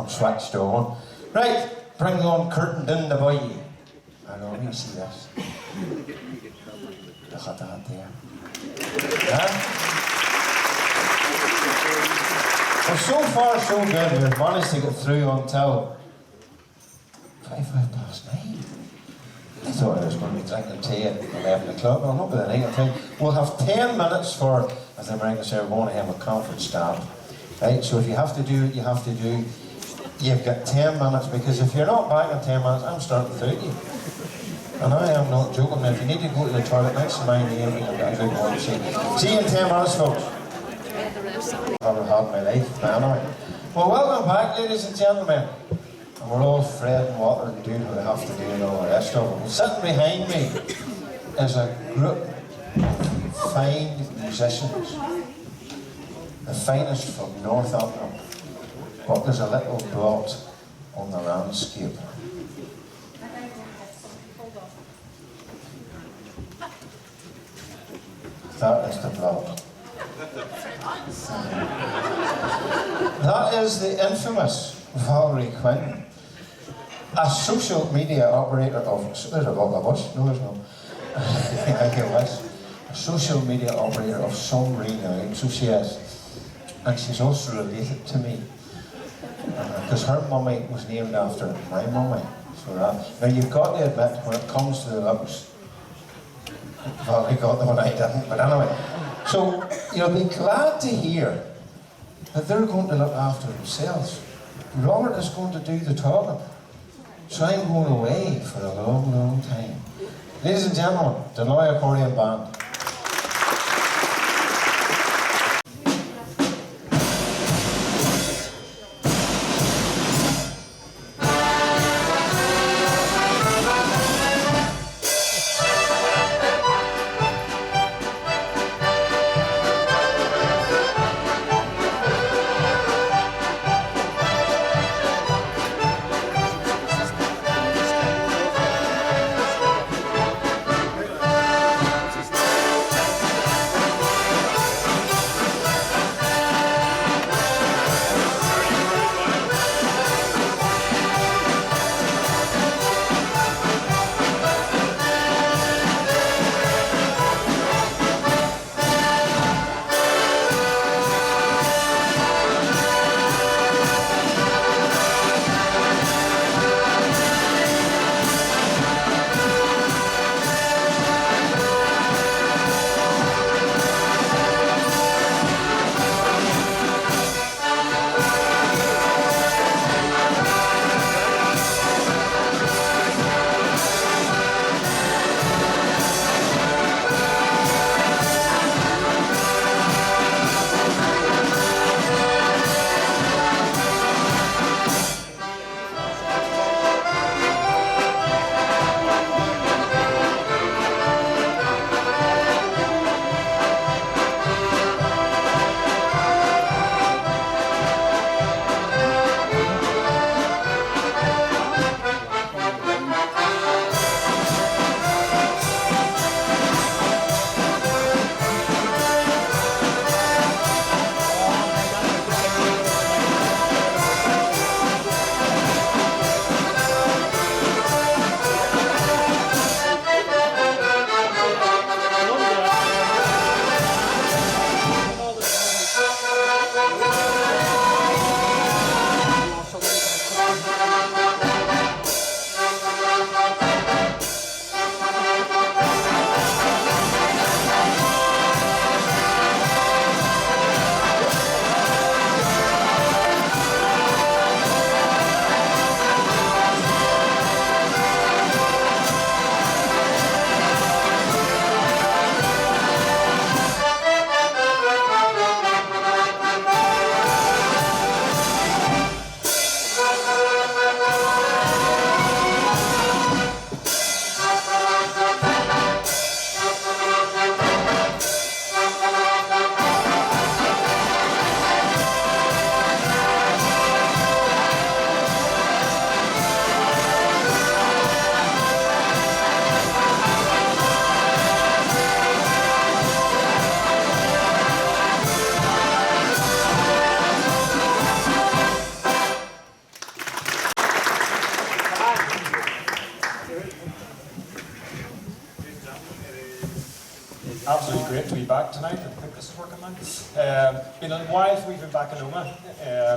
switched on. Right, bring on curtain in the boy. I know, you see this. Look at that there. Huh? Well, so far so good. We've managed to get through until 9:55. I thought I was going to be drinking tea at 11 o'clock. Well, not by the night time. We'll have 10 minutes for, as the Americans say, we're going to have a conference stand. Right, so if you have to do what you have to do, you've got 10 minutes, because if you're not back in 10 minutes, I'm starting without you. And I am not joking. If you need to go to the toilet, next to my name, I've got a good one to see you in 10 minutes, folks. I've ever had in my life, anyway. Well, welcome back, ladies and gentlemen. And we're all Fred and water and doing what we have to do and all the rest of it. Well, sitting behind me is a group of fine musicians. The finest from Northampton. But there's a little blot on the landscape. That is the blot. That is the infamous Valerie Quinn, a social media operator of, there's a lot of us, no there's no, I hear this, a social media operator of some renown, so she is, and she's also related to me, because her mummy was named after my mummy, so that, now you've got to admit, when it comes to the looks, Valerie got the one I didn't, but anyway, so you'll be glad to hear that they're going to look after themselves. Robert is going to do the talking. So I'm going away for a long, long time. Ladies and gentlemen, the Loy Accordion Band. back tonight. I think this is working now. Been a while since we've been back in Omagh,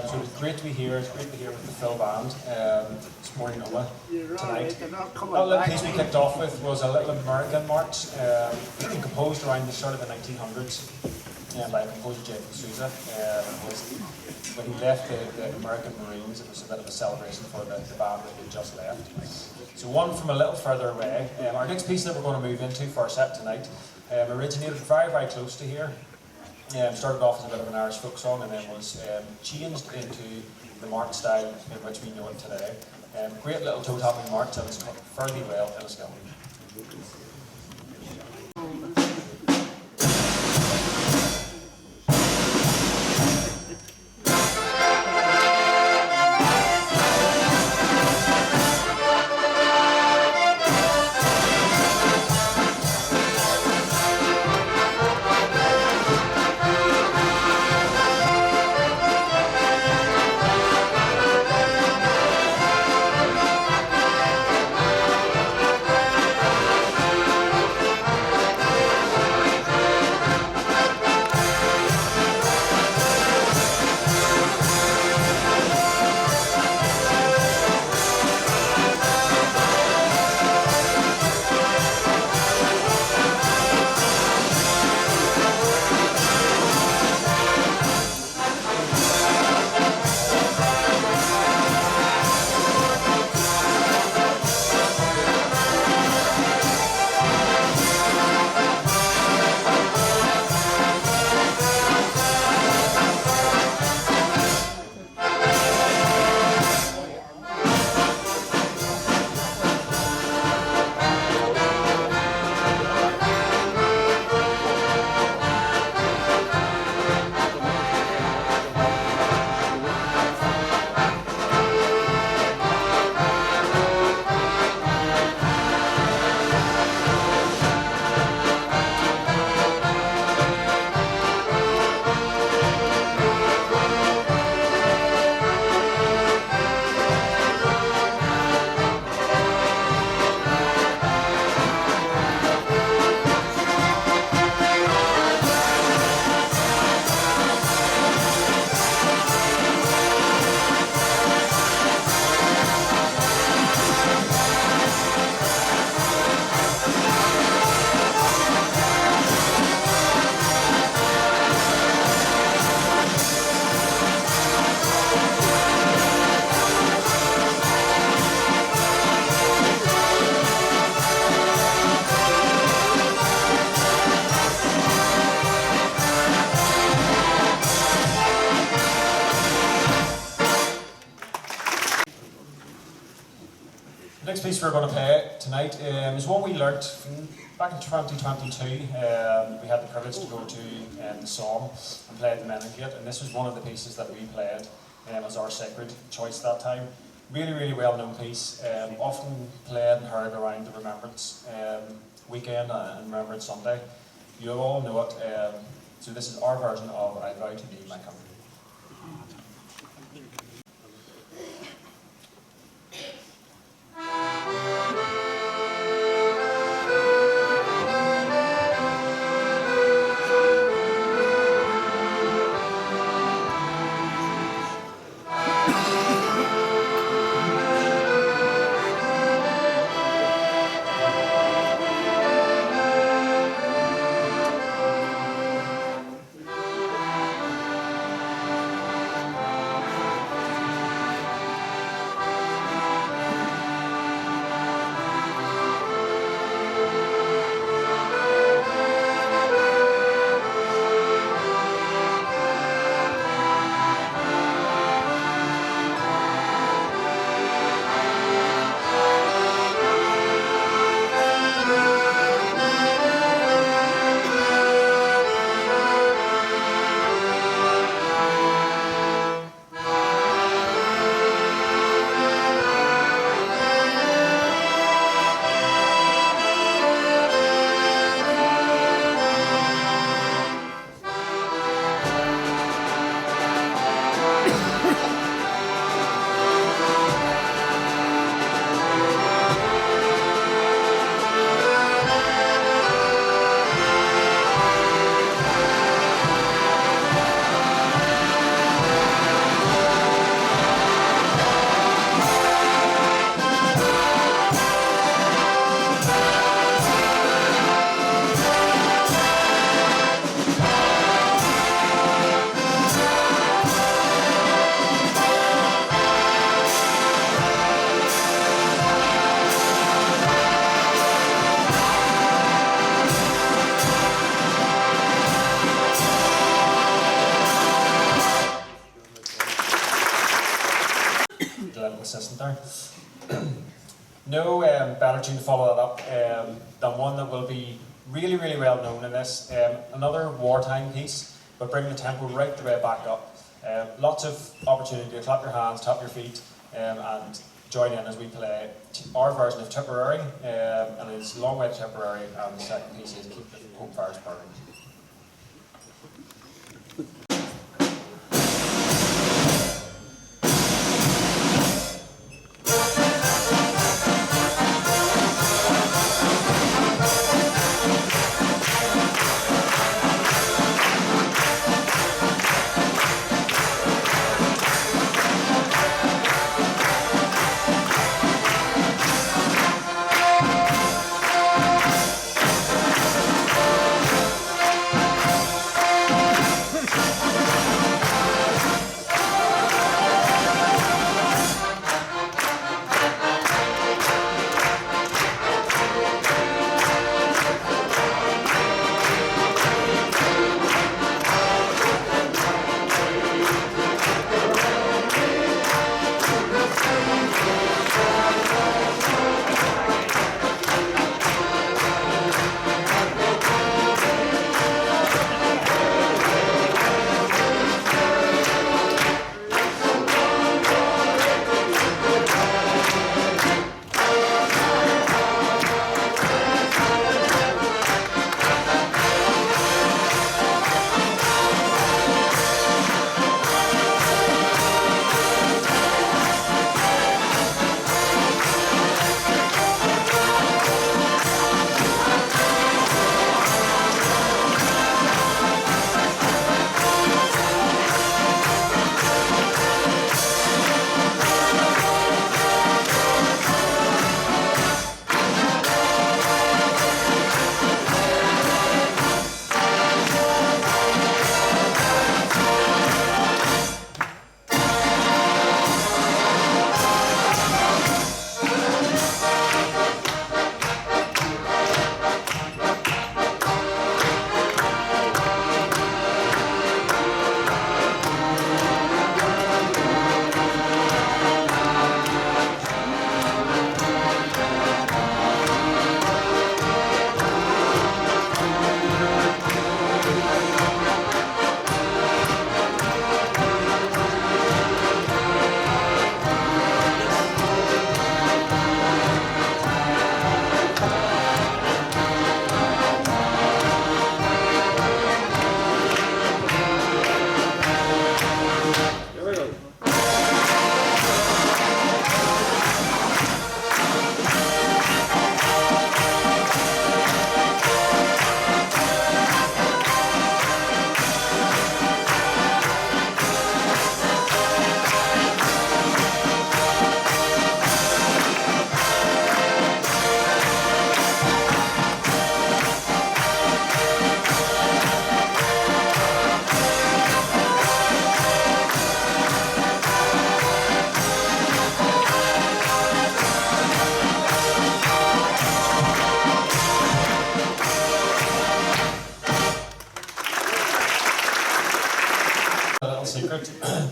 so it's great to be here. It's great to be here with the full band this morning in Omagh tonight. That little piece we kicked off with was a little American march, composed around the start of the 1900s by composer Jacob Souza. When he left the American Marines, it was a bit of a celebration for the band that had just left. So one from a little further away. Our next piece that we're going to move into for our set tonight originated very, very close to here. Started off as a bit of an Irish folk song and then was changed into the march style in which we know it today. Great little toe-tapping march and it's cut fairly well in a skeleton. The next piece we're going to play tonight is one we learnt back in 2022. We had the privilege to go to the Somme and play at the Meningate, and this was one of the pieces that we played as our sacred choice that time. Really, really well known piece, often played and heard around the Remembrance weekend and Remembrance Sunday. You all know it, so this is our version of I Vow to Thee, My Country. assistant there. No better tune to follow that up than one that will be really, really well known in this. Another wartime piece, but bringing the tempo right the way back up. Lots of opportunity to clap your hands, tap your feet, and join in as we play our version of Tipperary, and it's a long way to Tipperary, and the second piece is Keep the Home Fires Burning.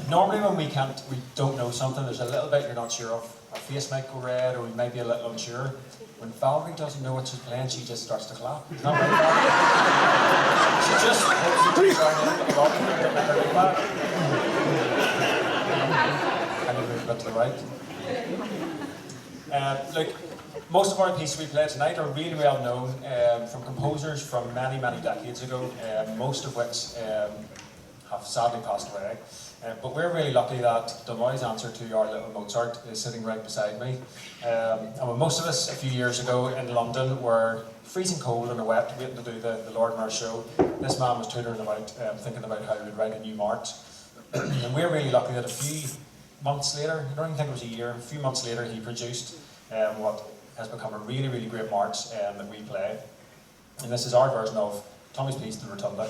Normally when we don't know something, there's a little bit you're not sure of. Our face might go red, or we might be a little unsure. When Valerie doesn't know what she's playing, she just starts to clap. Is that right, Valerie? She just hopes you to join in with the bottom and get her ring back. And you move a bit to the right. Look, most of our pieces we play tonight are really well known from composers from many, many decades ago, most of which have sadly passed away. But we're really lucky that Dunwody's answer to Our Little Mozart is sitting right beside me. And when most of us a few years ago in London were freezing cold and wet, waiting to do the Lord Mayor show, this man was tutoring about, thinking about how he would write a new march. And we're really lucky that a few months later, I don't even think it was a year, a few months later he produced what has become a really, really great march that we play. And this is our version of Tommy's piece, The Rotunda.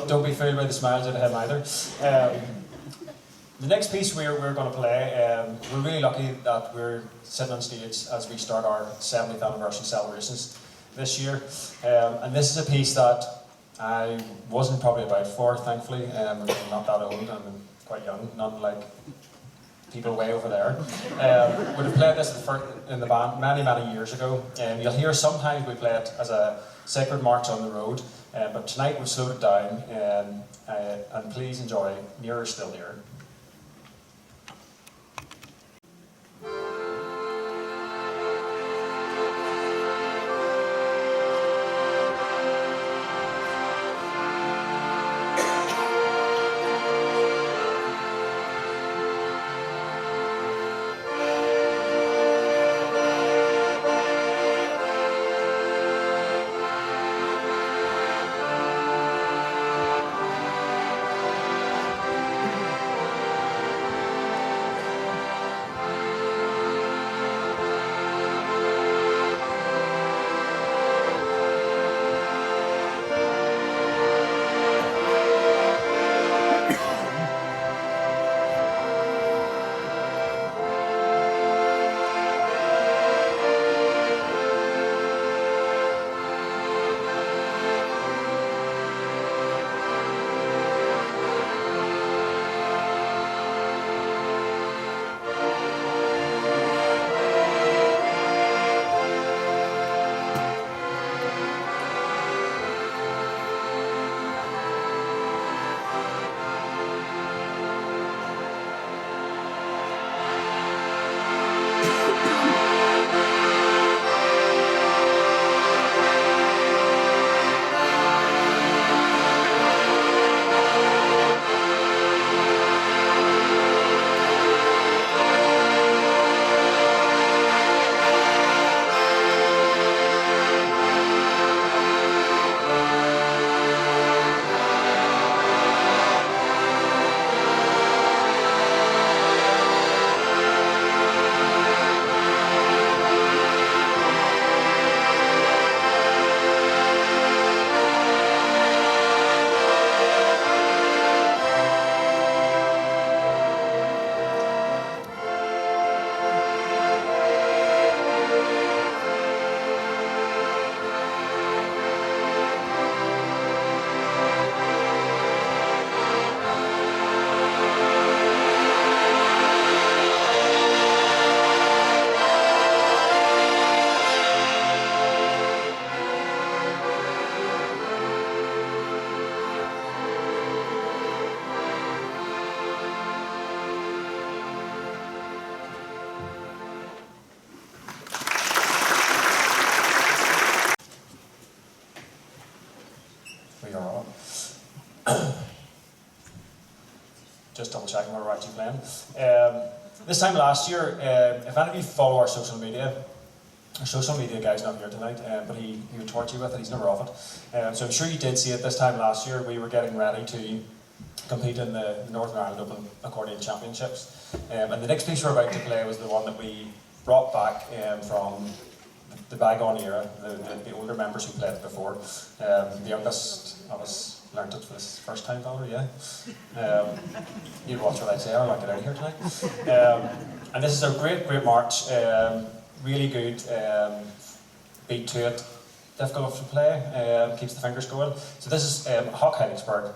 don't be fooled by the smiles out of him either. The next piece we're going to play, we're really lucky that we're sitting on stage as we start our 70th anniversary celebrations this year. And this is a piece that I wasn't probably about for, thankfully. I'm not that old, I'm quite young, not like people way over there. Would have played this in the band many, many years ago. You'll hear sometimes we play it as a sacred march on the road, but tonight we've slowed it down, and please enjoy Nearer Still Nearer. Just double checking where we're actually playing. This time last year, if any of you follow our social media guy's not here tonight, but he would torture you with it, he's never off it. So I'm sure you did see it this time last year. We were getting ready to compete in the Northern Ireland Open Accordion Championships. And the next piece we're about to play was the one that we brought back from the bygone era, the older members who played it before. The youngest of us learnt it for the first time, Valerie, yeah. You'd watch what I say, I'll not get out of here tonight. And this is a great, great march. Really good beat to it. Difficult to play, keeps the fingers going. So this is Hock Heidelberg.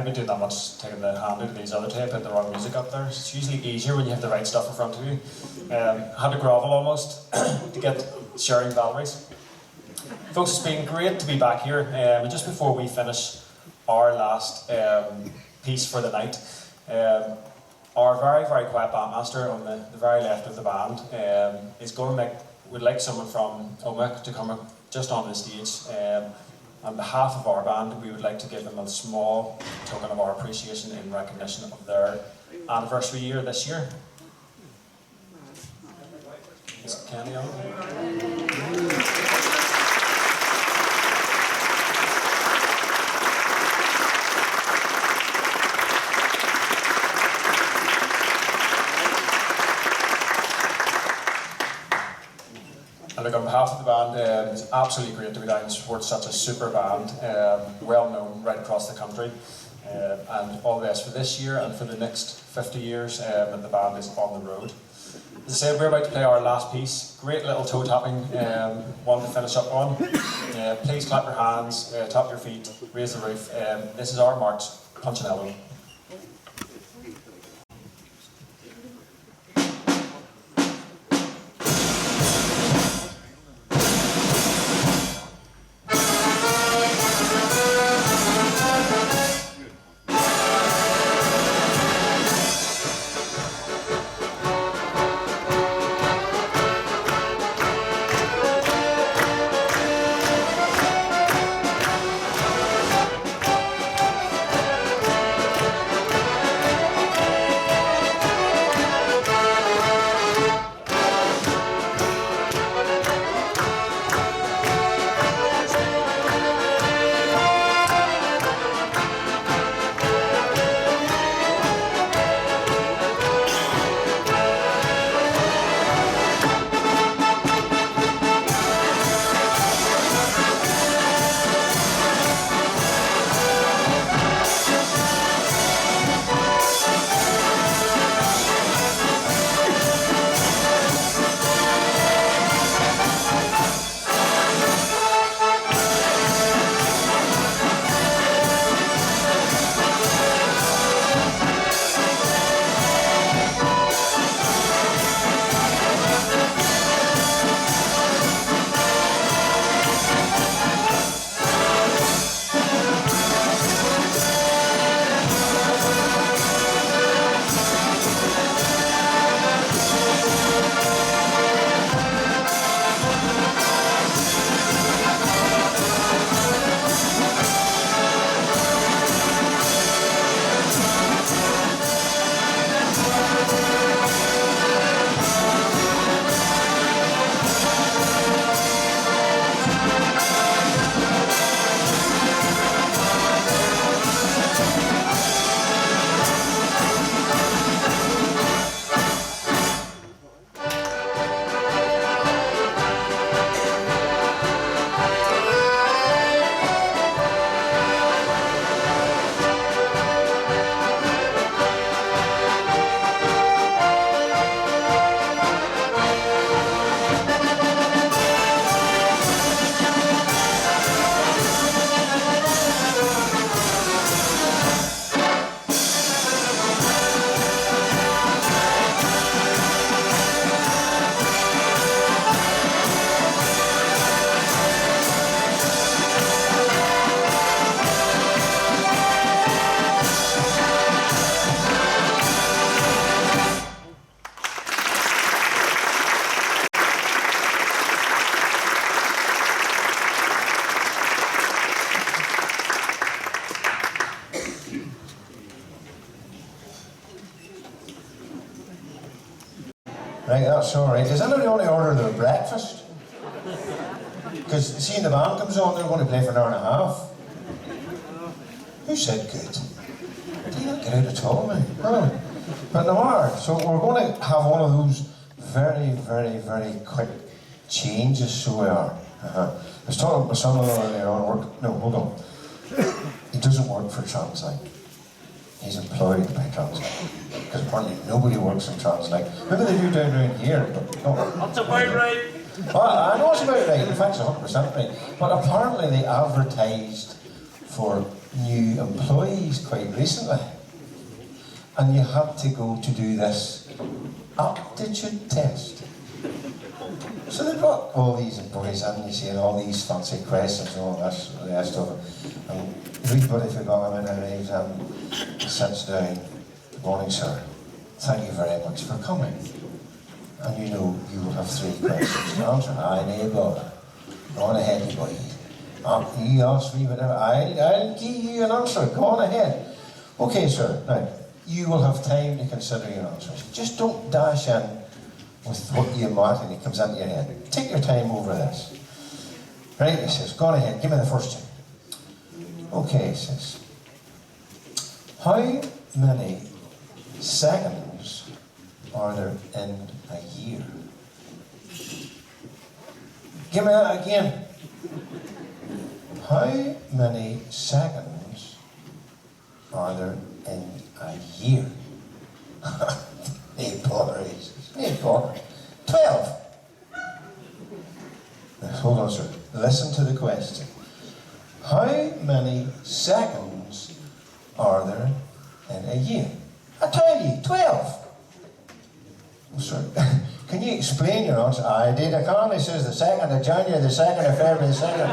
I've been doing that much, taking the handy to these other two, put the wrong music up there. It's usually easier when you have the right stuff in front of you. Had to grovel almost to get sharing batteries. Folks, it's been great to be back here. Just before we finish our last piece for the night, our very, very quiet bandmaster on the very left of the band is going to would like someone from Omagh to come just on the stage. On behalf of our band, we would like to give them a small token of our appreciation in recognition of their anniversary year this year. Is Kenny on? And look, on behalf of the band, it's absolutely great to be down and support such a super band, well known right across the country. And all the best for this year and for the next 50 years that the band is on the road. As I said, we're about to play our last piece. Great little toe tapping one to finish up on. Please clap your hands, tap your feet, raise the roof. This is our march, Punchinello. Right, that's all right. Does anybody want to order their breakfast? Because, see, the band comes on, they're going to play for an hour and a half. Who said good? Did you not get out at all, mate? Oh. But no matter. So we're going to have one of those very, very, very quick changes, so we are. I was talking with my son-in-law earlier on work. No, hold on. He doesn't work for Translink. He's employed by Translink. Because apparently nobody works in Translink. Maybe they do down around here, but no. That's about right. Well, I know it's about right. In fact, it's 100% right. But apparently they advertised for new employees quite recently, and you had to go to do this aptitude test. So they brought all these employees in, you see, and all these fancy questions and all this, the rest of it. And everybody forgot them in their exam sits down. Good morning, sir. Thank you very much for coming. And you know you will have 3 questions to answer. I know you got it. Go on ahead, you boy. You ask me whatever. I'll give you an answer. Go on ahead. Okay, sir. Now, you will have time to consider your answers. Just don't dash in with what you imagined comes into your head. Take your time over this. Right, he says, go on ahead, give me the first two. Okay, he says, how many seconds are there in a year? Give me that again. How many seconds are there in a year? 8 potteries. 8 potteries. 12. Now, hold on, sir. Listen to the question. How many seconds are there in a year? I tell you, 12. Well, sir, can you explain your answer? I did. I can't. It says the 2nd of January, the 2nd of February, the 2nd.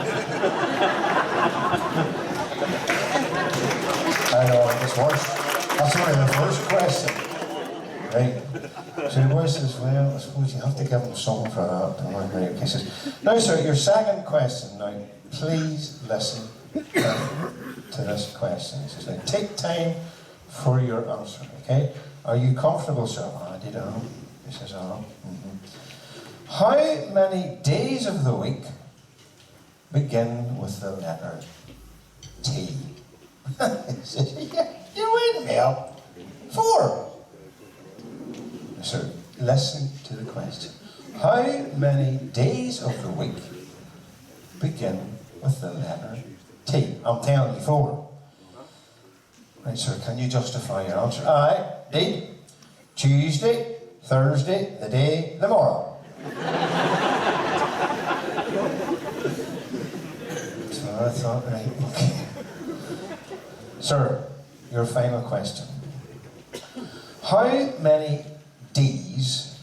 I know, it's worse. That's only the first question. Right. So the boy says, well, I suppose you have to give him something for that. Right. Okay, says, now, sir, your second question. Now, please listen to this question. He says, now, take time for your answer, okay? Are you comfortable, sir? I did. He says, How many days of the week begin with the letter T? He says, yeah, you're waiting me up. 4. So, listen to the question. How many days of the week begin with the letter T? I'm telling you, 4. Right, sir, can you justify your answer? Aye, D. Tuesday, Thursday, the day, the morrow. So I thought, right, okay. Sir, your final question. How many D's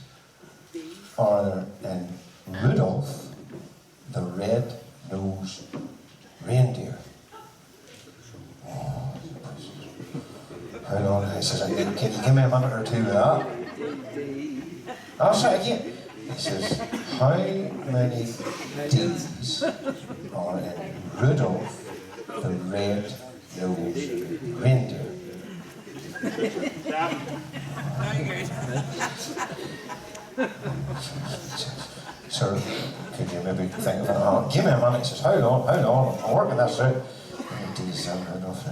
are there in Rudolph the Red-Nosed Reindeer? How long? He says, can you give me a minute or two of that? I'll try again. He says, how many D's are in Rudolph the Red-Nosed Reindeer? Sir, could you maybe think of it? Give me a minute. He says, how long? I'm working this out. D's in Rudolph.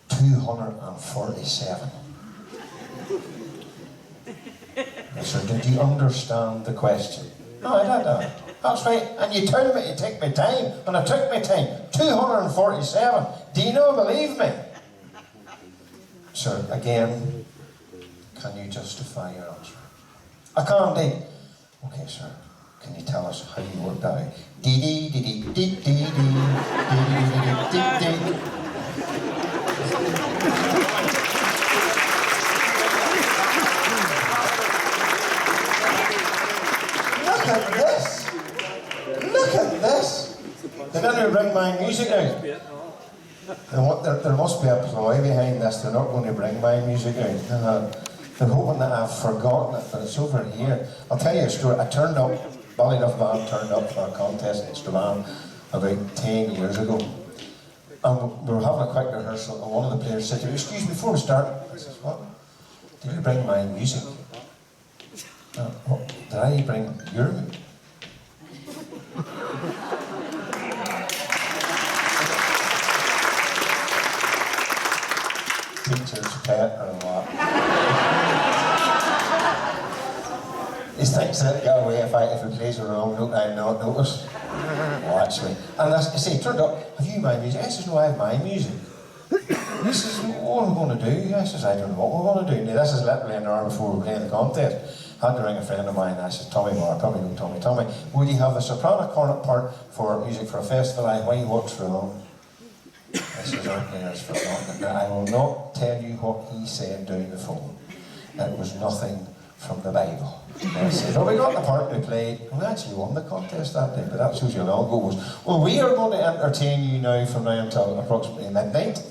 247. Sir, did you understand the question? No, I did. That's right. And you told me to take my time, and I took my time. 247. Do you not believe me? Sir, again, can you justify your answer? I can't, indeed. Okay, sir. Can you tell us how you worked out? Dee dee dee dee dee dee dee dee dee dee. Look at this! Look at this! They're going to bring my music out. There must be a ploy behind this. They're not going to bring my music out. They're hoping that I've forgotten it, but it's over here. I'll tell you a story. I turned up, Ballyduff Band turned up for a contest in Strabane about 10 years ago. And we were having a quick rehearsal, and one of the players said to me, excuse me, before we start, I says, what? Did you bring my music? What? Did I bring your music? Teacher's pet or what? He thinks that get away if he plays a wrong note, I'm not noticed. Watch me. And I say, turned up, have you my music? I says, no, I have my music. He says, what am I going to do? I says, I don't know what we're going to do. Now, this is literally an hour before we're playing the contest. I had to ring a friend of mine. I said, Tommy Moore, I probably know Tommy. Tommy, would you have the soprano cornet part for music for a festival? What's wrong? I says, there's for nothing. Now, I will not tell you what he said down the phone. It was nothing from the Bible. And I said, we got the part we played. We actually won the contest that day, but that shows you how long ago it was. Well, we are going to entertain you now from now until approximately midnight.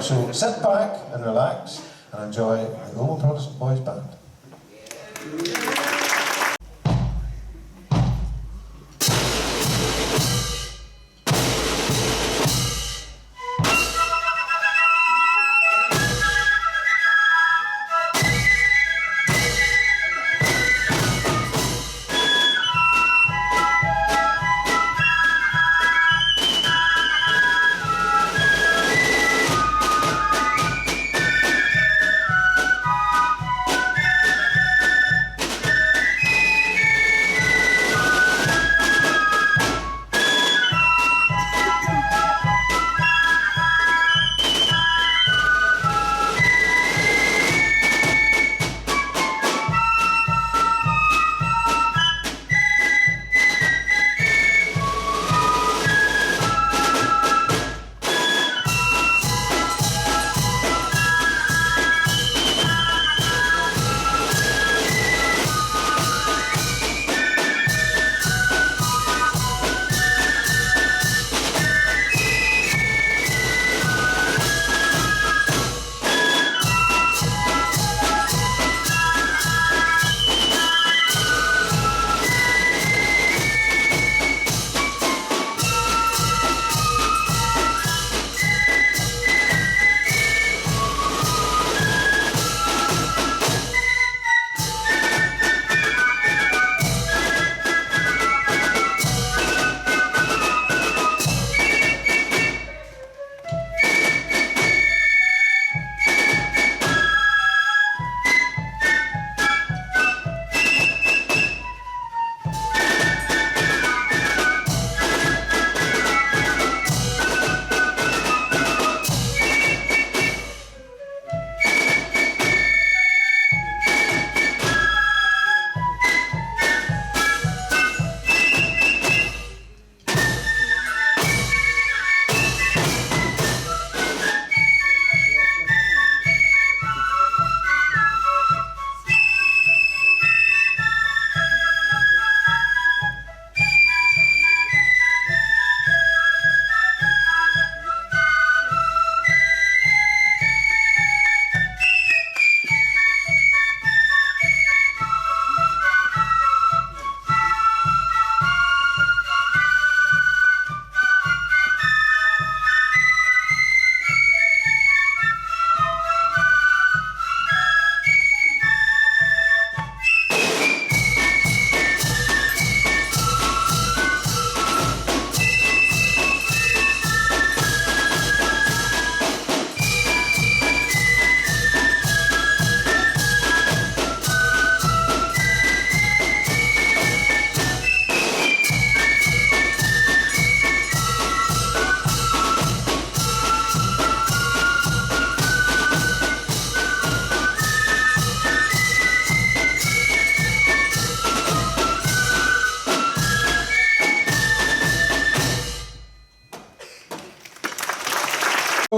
So sit back and relax and enjoy the Omagh Protestant Boys Band.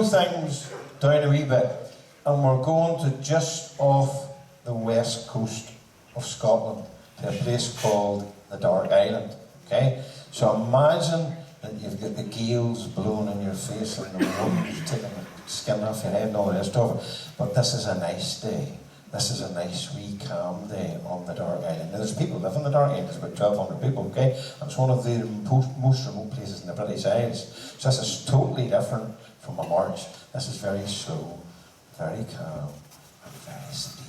Things down a wee bit, and we're going to just off the west coast of Scotland to a place called the Dark Island. Okay, so imagine that you've got the gales blowing in your face and the wind taking the skin off your head and all the rest of it. But this is a nice day. This is a nice wee calm day on the Dark Island. Now there's people live on the Dark Island, there's about 1,200 people, okay? And it's one of the most remote places in the British Isles. So this is totally different from a march. This is very slow, very calm, and very sedate.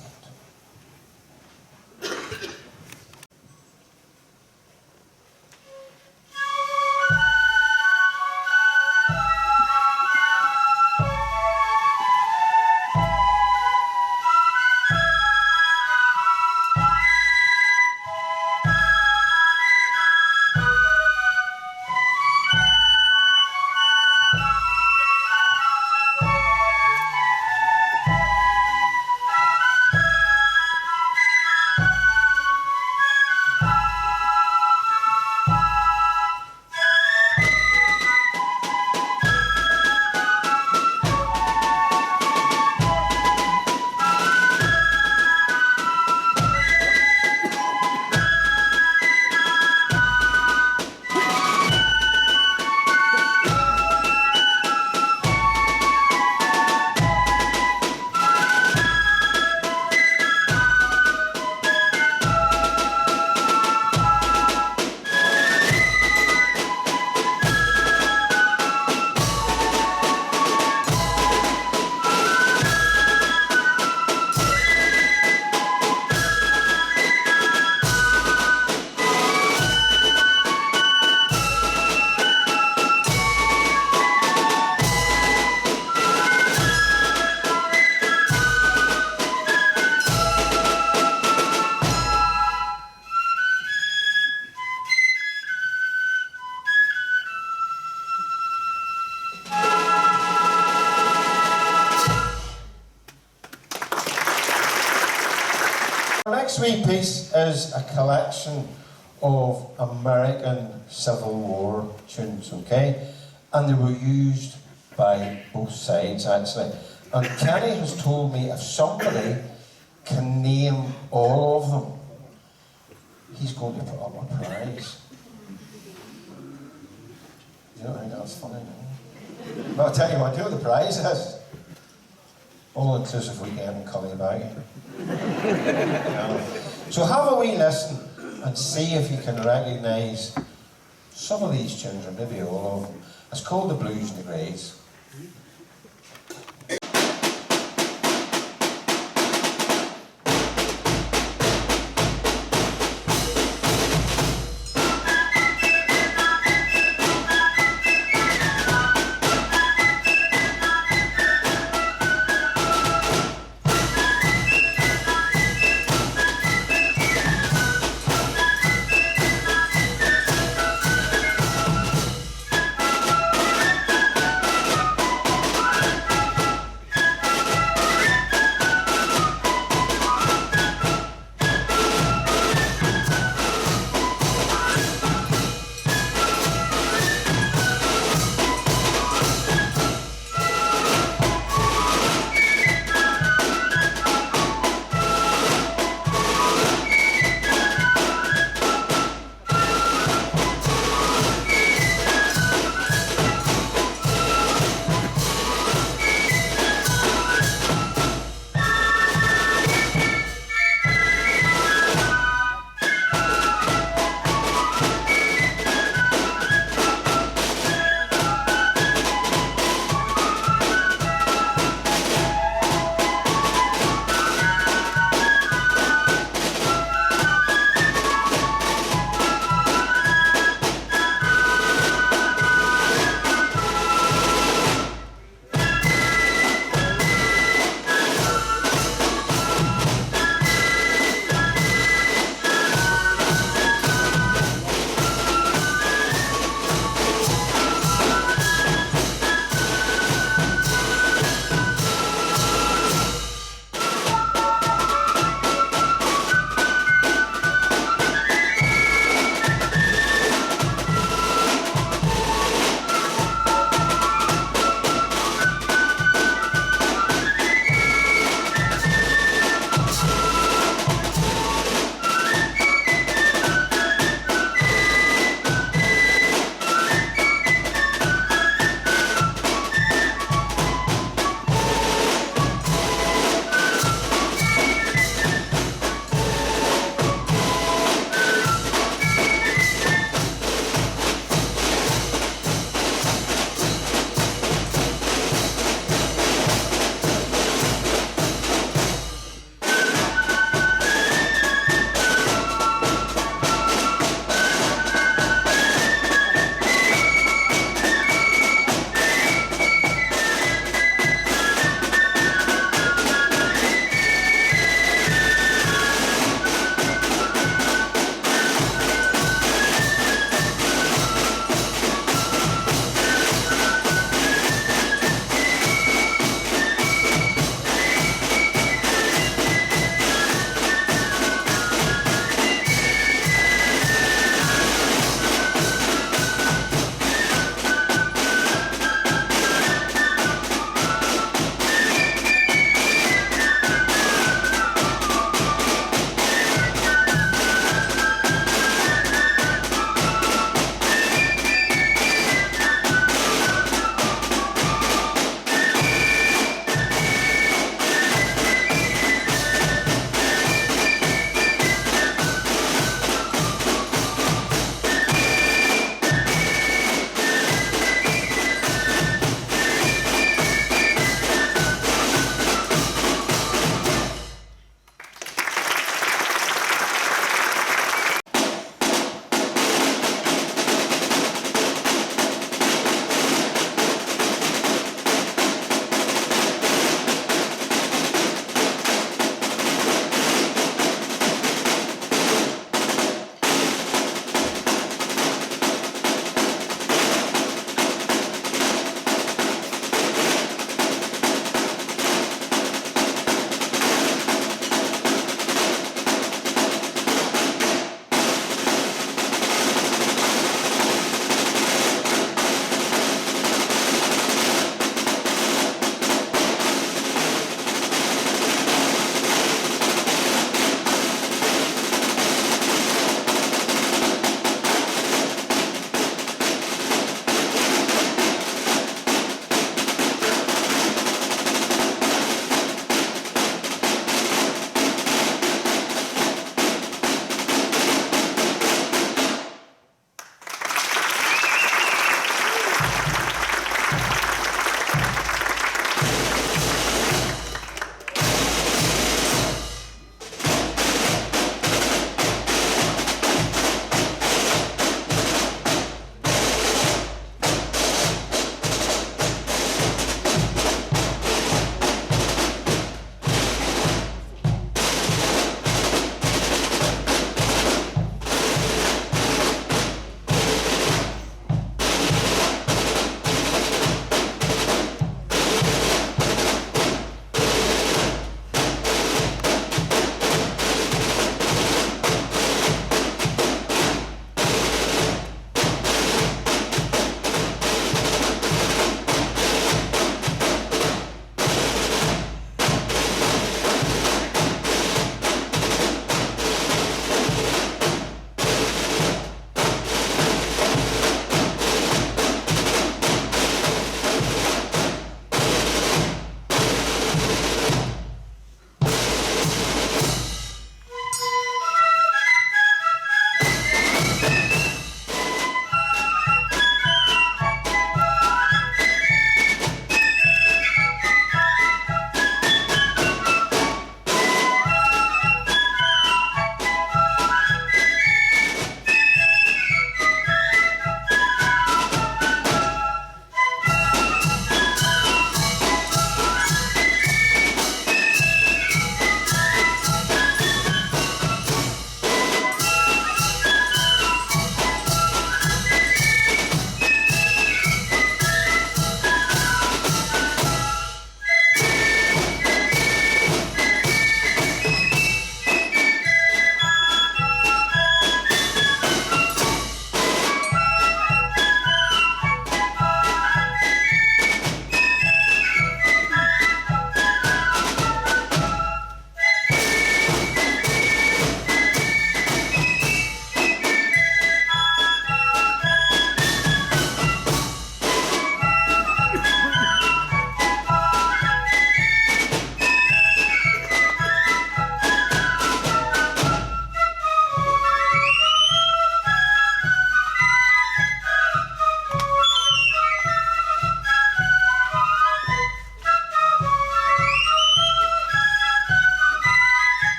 next wee piece is a collection of American Civil War tunes, okay? And they were used by both sides, actually. And Kenny has told me if somebody can name all of them, he's going to put up a prize. You don't think that's funny, no? But I'll tell you what, do you know what the prize is? All-inclusive weekend in Cullybagging. So have a wee listen and see if you can recognise some of these tunes, or maybe all of them. It's called The Blues and the Greys.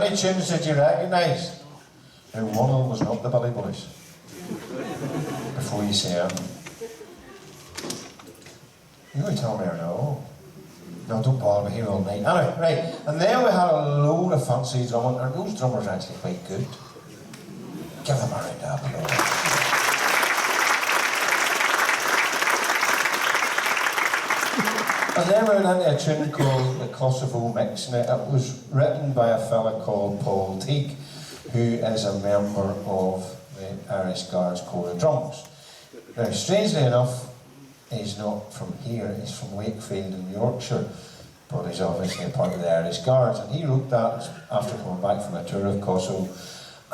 Many tunes did you recognise? Now one of them was not the Billy Boys. Before you say it. You would tell me or no? No, don't bother me here all night. Anyway, right. And then we had a load of fancy drumming, and those drummers are actually quite good. Give them a round of applause. And then we went into a tune called the Kosovo Mix. Now, it was written by a fella called Paul Teague, who is a member of the Irish Guards Corps of Drums. Now, strangely enough, he's not from here, he's from Wakefield in Yorkshire, but he's obviously a part of the Irish Guards. And he wrote that after coming back from a tour of Kosovo,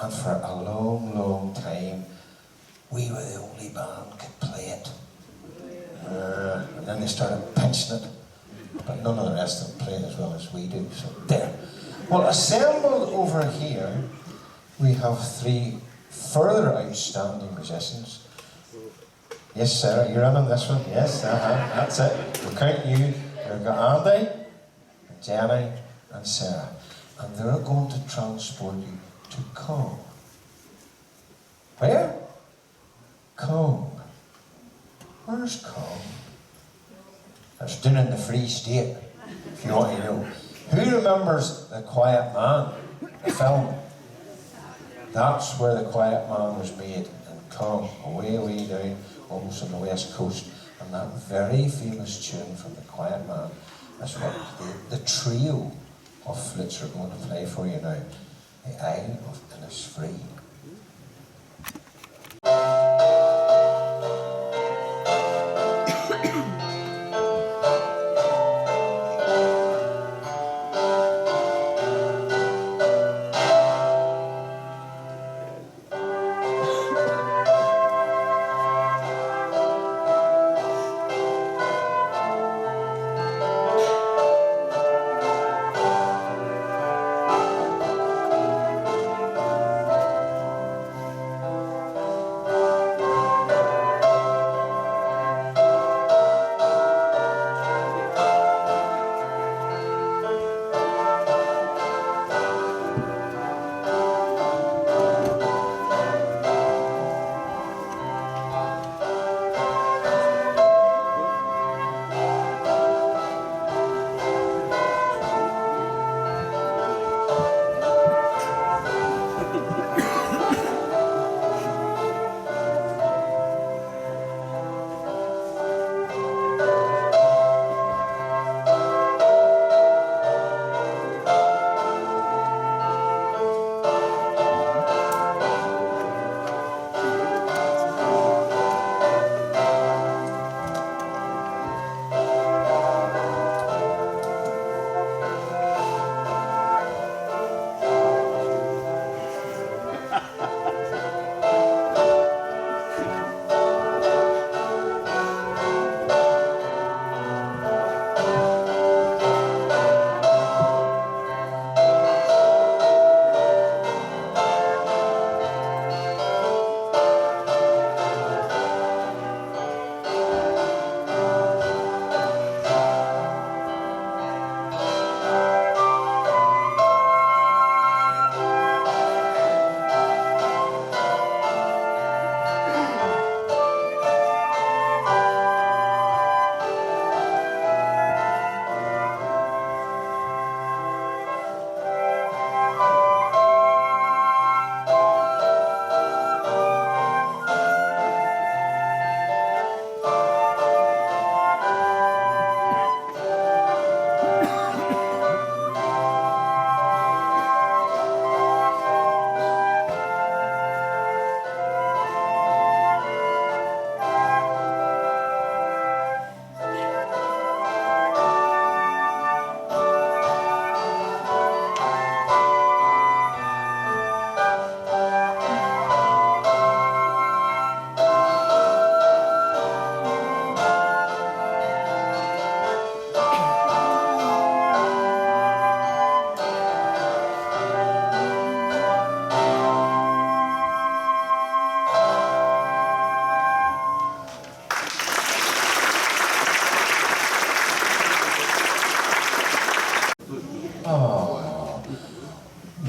and for a long, long time, we were the only band could play it. And then they started pinching it, but none of the rest of them play it as well as we do, so there. Well, assembled over here, we have three further outstanding musicians. Yes, Sarah, you're in on this one. Yes, that's it. We're counting you. We've got Andy, and Jenny, and Sarah. And they're going to transport you to Cong. Where? Cong. Where's Cong? It's down in the Free State, if you want to know. Who remembers The Quiet Man, the film? That's where The Quiet Man was made, in Cong, way, way down, almost on the west coast. And that very famous tune from The Quiet Man is what the trio of flutes are going to play for you now. The Isle of Innisfree.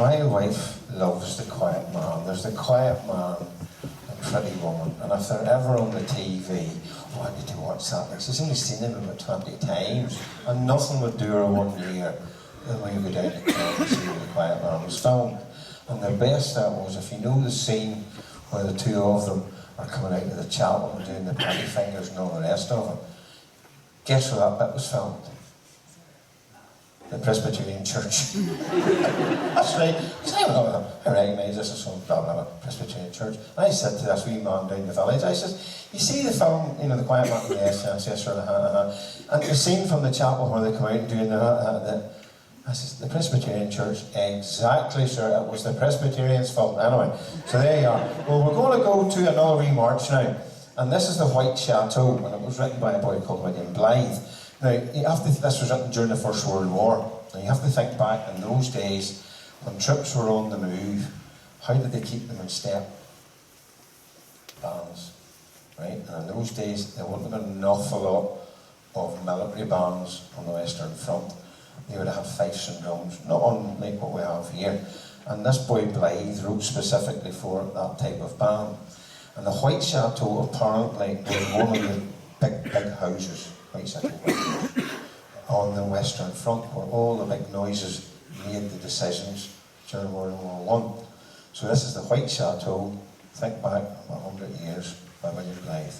My wife loves the quiet man. There's the quiet man and Pretty Woman. And if they're ever on the TV, oh, I need to watch that. She's only seen them about 20 times. And nothing would do her one year than when you go down to Kent and see where the quiet man was filmed. And the best that was, if you know the scene where the two of them are coming out of the chapel and doing the pretty fingers and all the rest of it, guess where that bit was filmed? The Presbyterian Church. That's right. I recognise this as from blah blah blah Presbyterian Church. And I said to this wee man down the village, I says, you see the film, you know, The Quiet Man and the SS or and the scene from the chapel where they come out and doing I says, the Presbyterian Church, exactly, sir, it was the Presbyterians' fault. Anyway, so there you are. Well, we're going to go to another wee march now. And this is the White Chateau, and it was written by a boy called William Blythe. Now, this was written during the First World War. Now, you have to think back in those days, when troops were on the move, how did they keep them in step? Bands, right? And in those days, there wouldn't have been an awful lot of military bands on the Western Front. They would have fifes and drums, not unlike what we have here. And this boy Blythe wrote specifically for that type of band. And the White Chateau apparently was one of the big houses, White Chateau, on the Western Front, where all the big noises made the decisions during World War I. So this is the White Chateau, think back about 100 years, by William Blythe.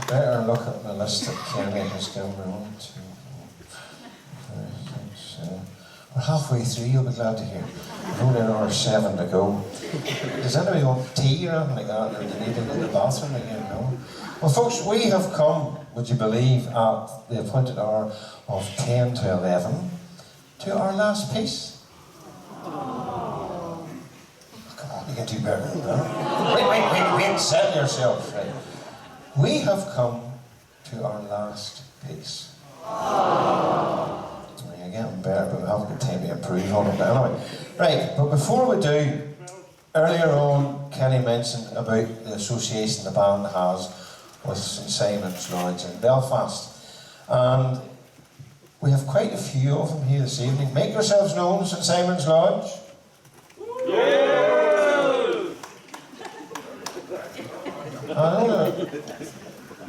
Better look at the list that Kenny has given me. 1, 2, 3, 4, 5, 6, 7. We're halfway through, you'll be glad to hear. We've only another 7 to go. Does anybody want tea or anything like that? Or do they need to go to the bathroom again? No? Well, folks, we have come, would you believe, at the appointed hour of 10 to 11 to our last piece. Oh, come on, you can do better than that. Wait, settle yourself. Right. We have come to our last piece. You're getting better, but we haven't got time to improve on it. But anyway, right, but before we do, earlier on, Kenny mentioned about the association the band has with St Simon's Lodge in Belfast. And we have quite a few of them here this evening. Make yourselves known, St Simon's Lodge.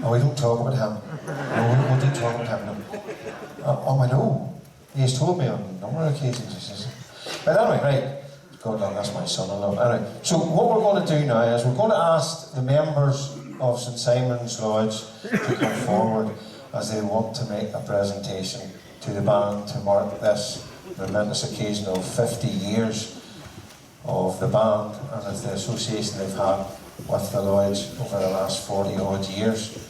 Oh, we don't talk about him. No, we don't talk about him. No. Oh, I know. He's told me on a number of occasions. He says. But anyway, right. God, that's my son-in-law. Anyway, so what we're going to do now is we're going to ask the members of St Simon's Lodge to come forward as they want to make a presentation to the band to mark this momentous occasion of 50 years of the band and of the association they've had with the Lodge over the last 40 odd years.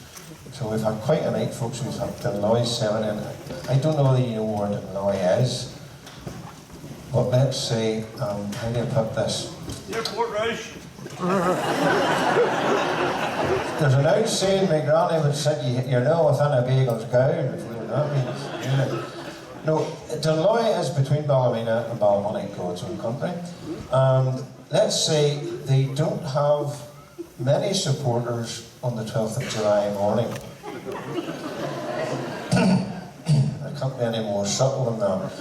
So we've had quite a night, folks. We've had Dunloy selling in. I don't know whether you know where Dunloy is, but let's say, how do you put this? Airport Rush. There's an old saying my granny would say, you're now within a bagel's gown, if you know what that means. Yeah. No, Dunloy is between Ballymena and Ballymoney, God's own country. And let's say they don't have many supporters on the 12th of July morning. I can't be any more subtle than that.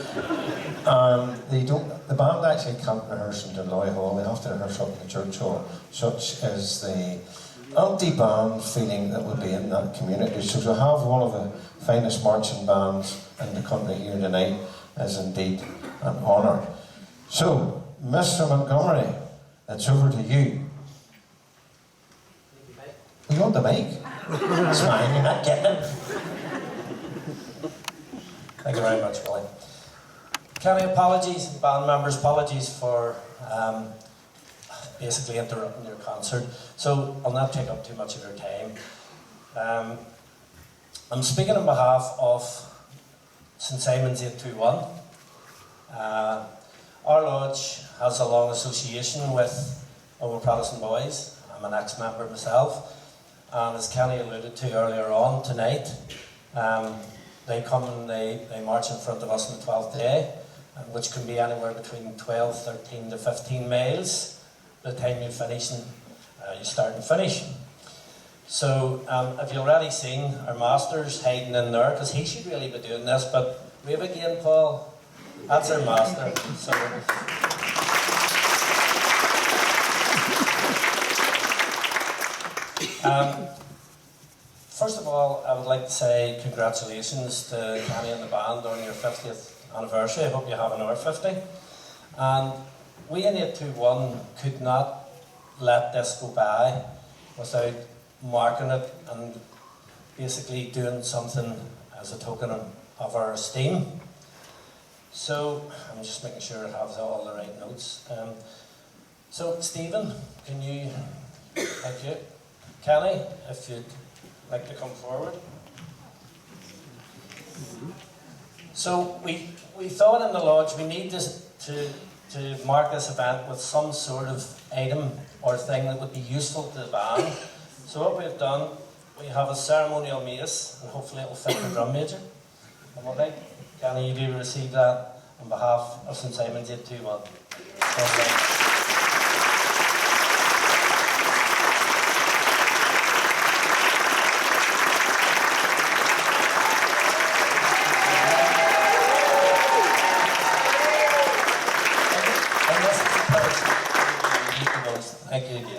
And the band actually can't rehearse in Dunloy Hall, they have to rehearse up in the church hall. Such is the anti-band feeling that will be in that community. So to have one of the finest marching bands in the country here tonight is indeed an honour. So, Mr. Montgomery, it's over to you. You want the mic? It's fine, you're not getting it. Thank you very much, Willie. Kenny, apologies, band members, apologies for basically interrupting your concert. So I'll not take up too much of your time. I'm speaking on behalf of St Simon's 821. Our lodge has a long association with Omagh Protestant boys. I'm an ex-member myself. And as Kenny alluded to earlier on tonight, they come and they march in front of us on the 12th day, which can be anywhere between 12, 13 to 15 miles by the time you finish and you start and finish. So have you already seen our masters hiding in there? Because he should really be doing this, but wave again, Paul. That's our master. So, first of all, I would like to say congratulations to Kenny and the band on your 50th anniversary. I hope you have another 50. And we in 821 could not let this go by without marking it and basically doing something as a token of our esteem. So, I'm just making sure I have all the right notes. So, Stephen, can you, thank you. Kenny, if you'd like to come forward. So, we thought in the lodge we need this to mark this event with some sort of item or thing that would be useful to the band. So what we've done, we have a ceremonial mace, and hopefully it will fit the drum major. Am I right? Kenny, you do receive that on behalf of St Simon's 821. Thank you again.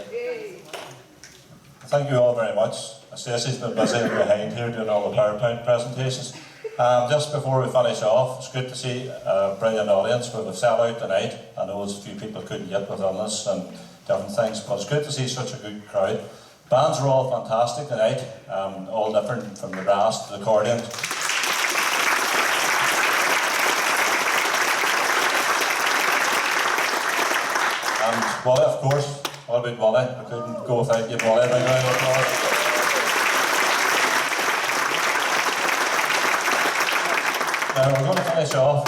Thank you all very much. Stacey's been busy behind here doing all the PowerPoint presentations. Just before we finish off, it's good to see a brilliant audience. We've sell out tonight. I know there's a few people couldn't get with illness and different things, but it's good to see such a good crowd. Bands are all fantastic tonight, all different from the brass to the accordions. Wally, of course. What about Wally? I couldn't go without you, Wally. Big round of applause. Now we're going to finish off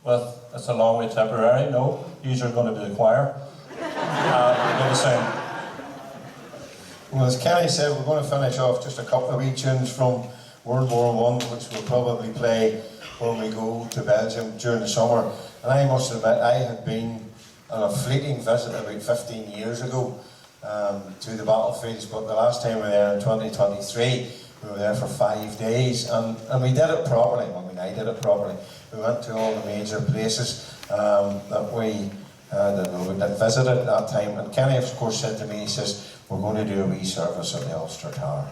with It's a Long Way Tipperary. No, these are going to be the choir. We're going to sing. Well, as Kenny said, we're going to finish off just a couple of wee tunes from World War I, which we'll probably play when we go to Belgium during the summer. And I must admit, I had been on a fleeting visit about 15 years ago to the battlefields, but the last time we were there in 2023, we were there for 5 days, and we did it properly. I mean, I did it properly. We went to all the major places that we that visited at that time, and Kenny, of course, said to me, he says, we're going to do a wee service at the Ulster Tower.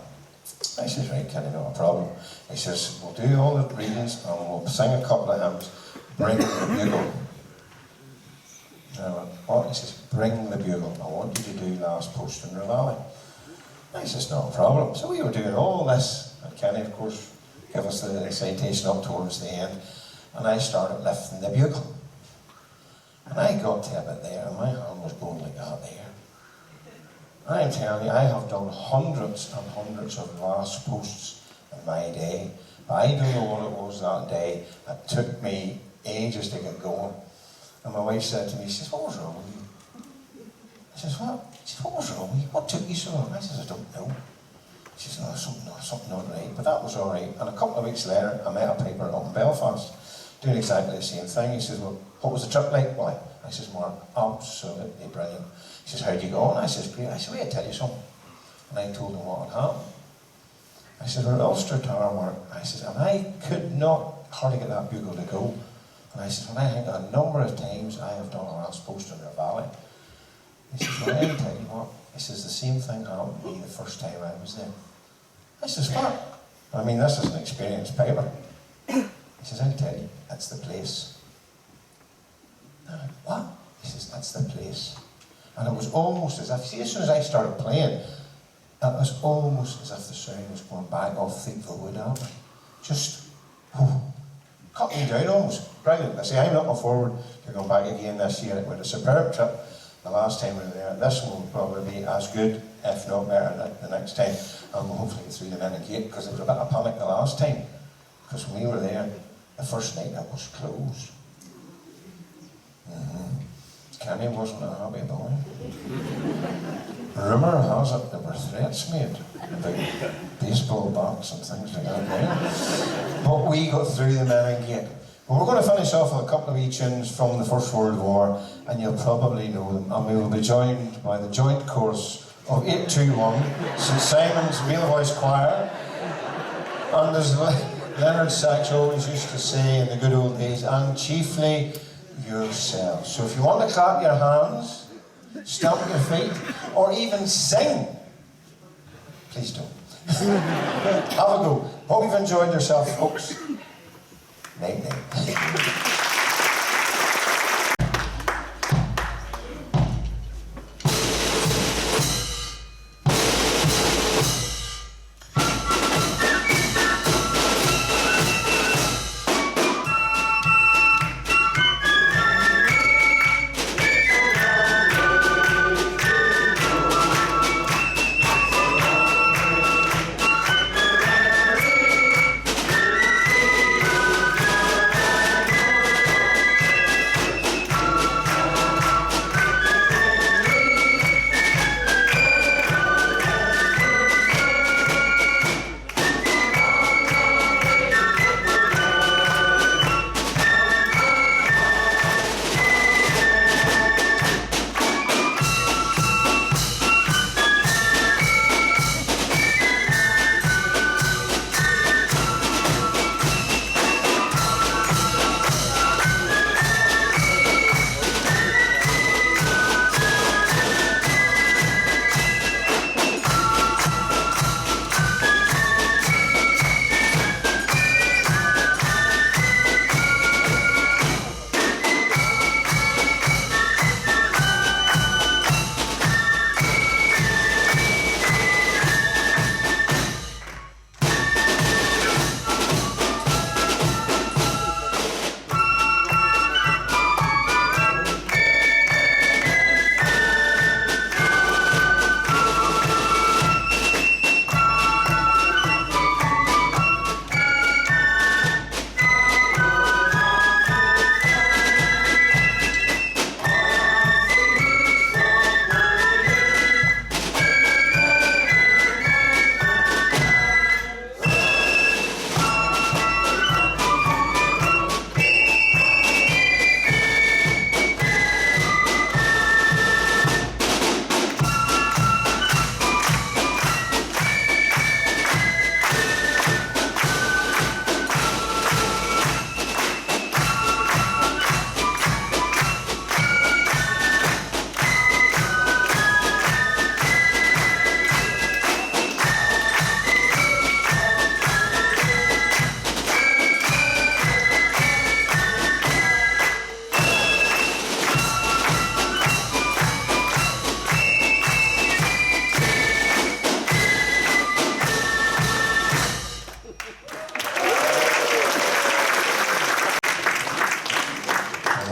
I says, right, Kenny, not a problem. He says, we'll do all the readings and we'll sing a couple of hymns, bring the bugle. And I went, what? He says, bring the bugle. I want you to do Last Post in Ravelli. I says, not a problem. So we were doing all this, and Kenny, of course, gave us the recitation up towards the end, and I started lifting the bugle. And I got to a bit there, and my hand was going like that there. I'm telling you, I have done hundreds and hundreds of last posts in my day. But I don't know what it was that day. It took me ages to get going. And my wife said to me, she says, what was wrong with you? I says, what? She says, what was wrong with you? What took you so long? I says, I don't know. She says, something not right. But that was all right. And a couple of weeks later, I met a piper up in Belfast, doing exactly the same thing. He says, well, what was the trip like? Why? I says, Mark, absolutely brilliant. He says, how'd you go on? I says, great. I said, wait, I'll tell you something. And I told him what had happened. I said, we're at Ulster Tower, Mark. I says, and I could not hardly get that bugle to go. And I said, well, I think a number of times I have done a last post in the valley. He says, well, I'll tell you what. He says, the same thing happened to me the first time I was there. I says, what? I mean, this is an experienced piper. He says, I'll tell you, it's the place. And I went, what? He says, that's the place. And it was almost as if, see, as soon as I started playing, it was almost as if the sound was going back off Thieville Wood album. Just, cut me down almost. Brilliant. I say, I'm looking forward to going back again this year. It was a superb trip the last time we were there. This one will probably be as good, if not better, the next time. And we'll hopefully get through the Minute Gate, because there was a bit of panic the last time. Because when we were there, the first night it was closed. Kenny wasn't a happy boy. Rumour has it there were threats made about baseball bats and things like that there. But we got through the Minute Gate. Well, we're going to finish off with a couple of wee tunes from the First World War, and you'll probably know them. And we will be joined by the joint chorus of 821, St Simon's Real Voice Choir, and as Leonard Sachs always used to say in the good old days, and chiefly yourselves. So if you want to clap your hands, stamp your feet, or even sing, please don't. Have a go. Hope you've enjoyed yourself, folks. Night night.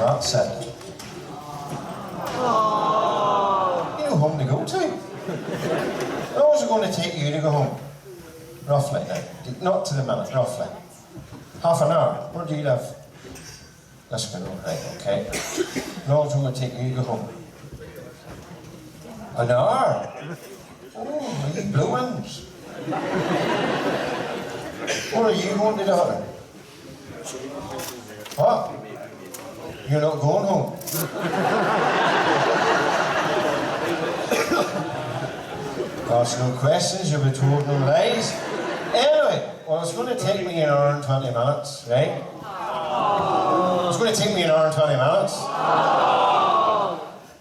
that's it. You know home to go to. How long is it going to take you to go home? Roughly, not to the minute, roughly. Half an hour. Where do you live? Lisbon, right, okay. How long is it going to take you to go home? An hour? Oh, are you blue ones? Where are you going to daughter? What? You're not going home? Ask no questions, you'll be told no lies. Anyway, well, it's going to take me an hour and 20 minutes, right? It's going to take me an hour and 20 minutes.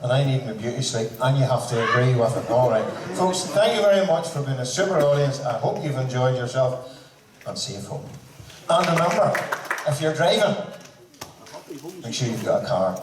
And I need my beauty sleep, and you have to agree with it. All right. Folks, thank you very much for being a super audience. I hope you've enjoyed yourself, and safe home. And remember, if you're driving, make sure you've got a car.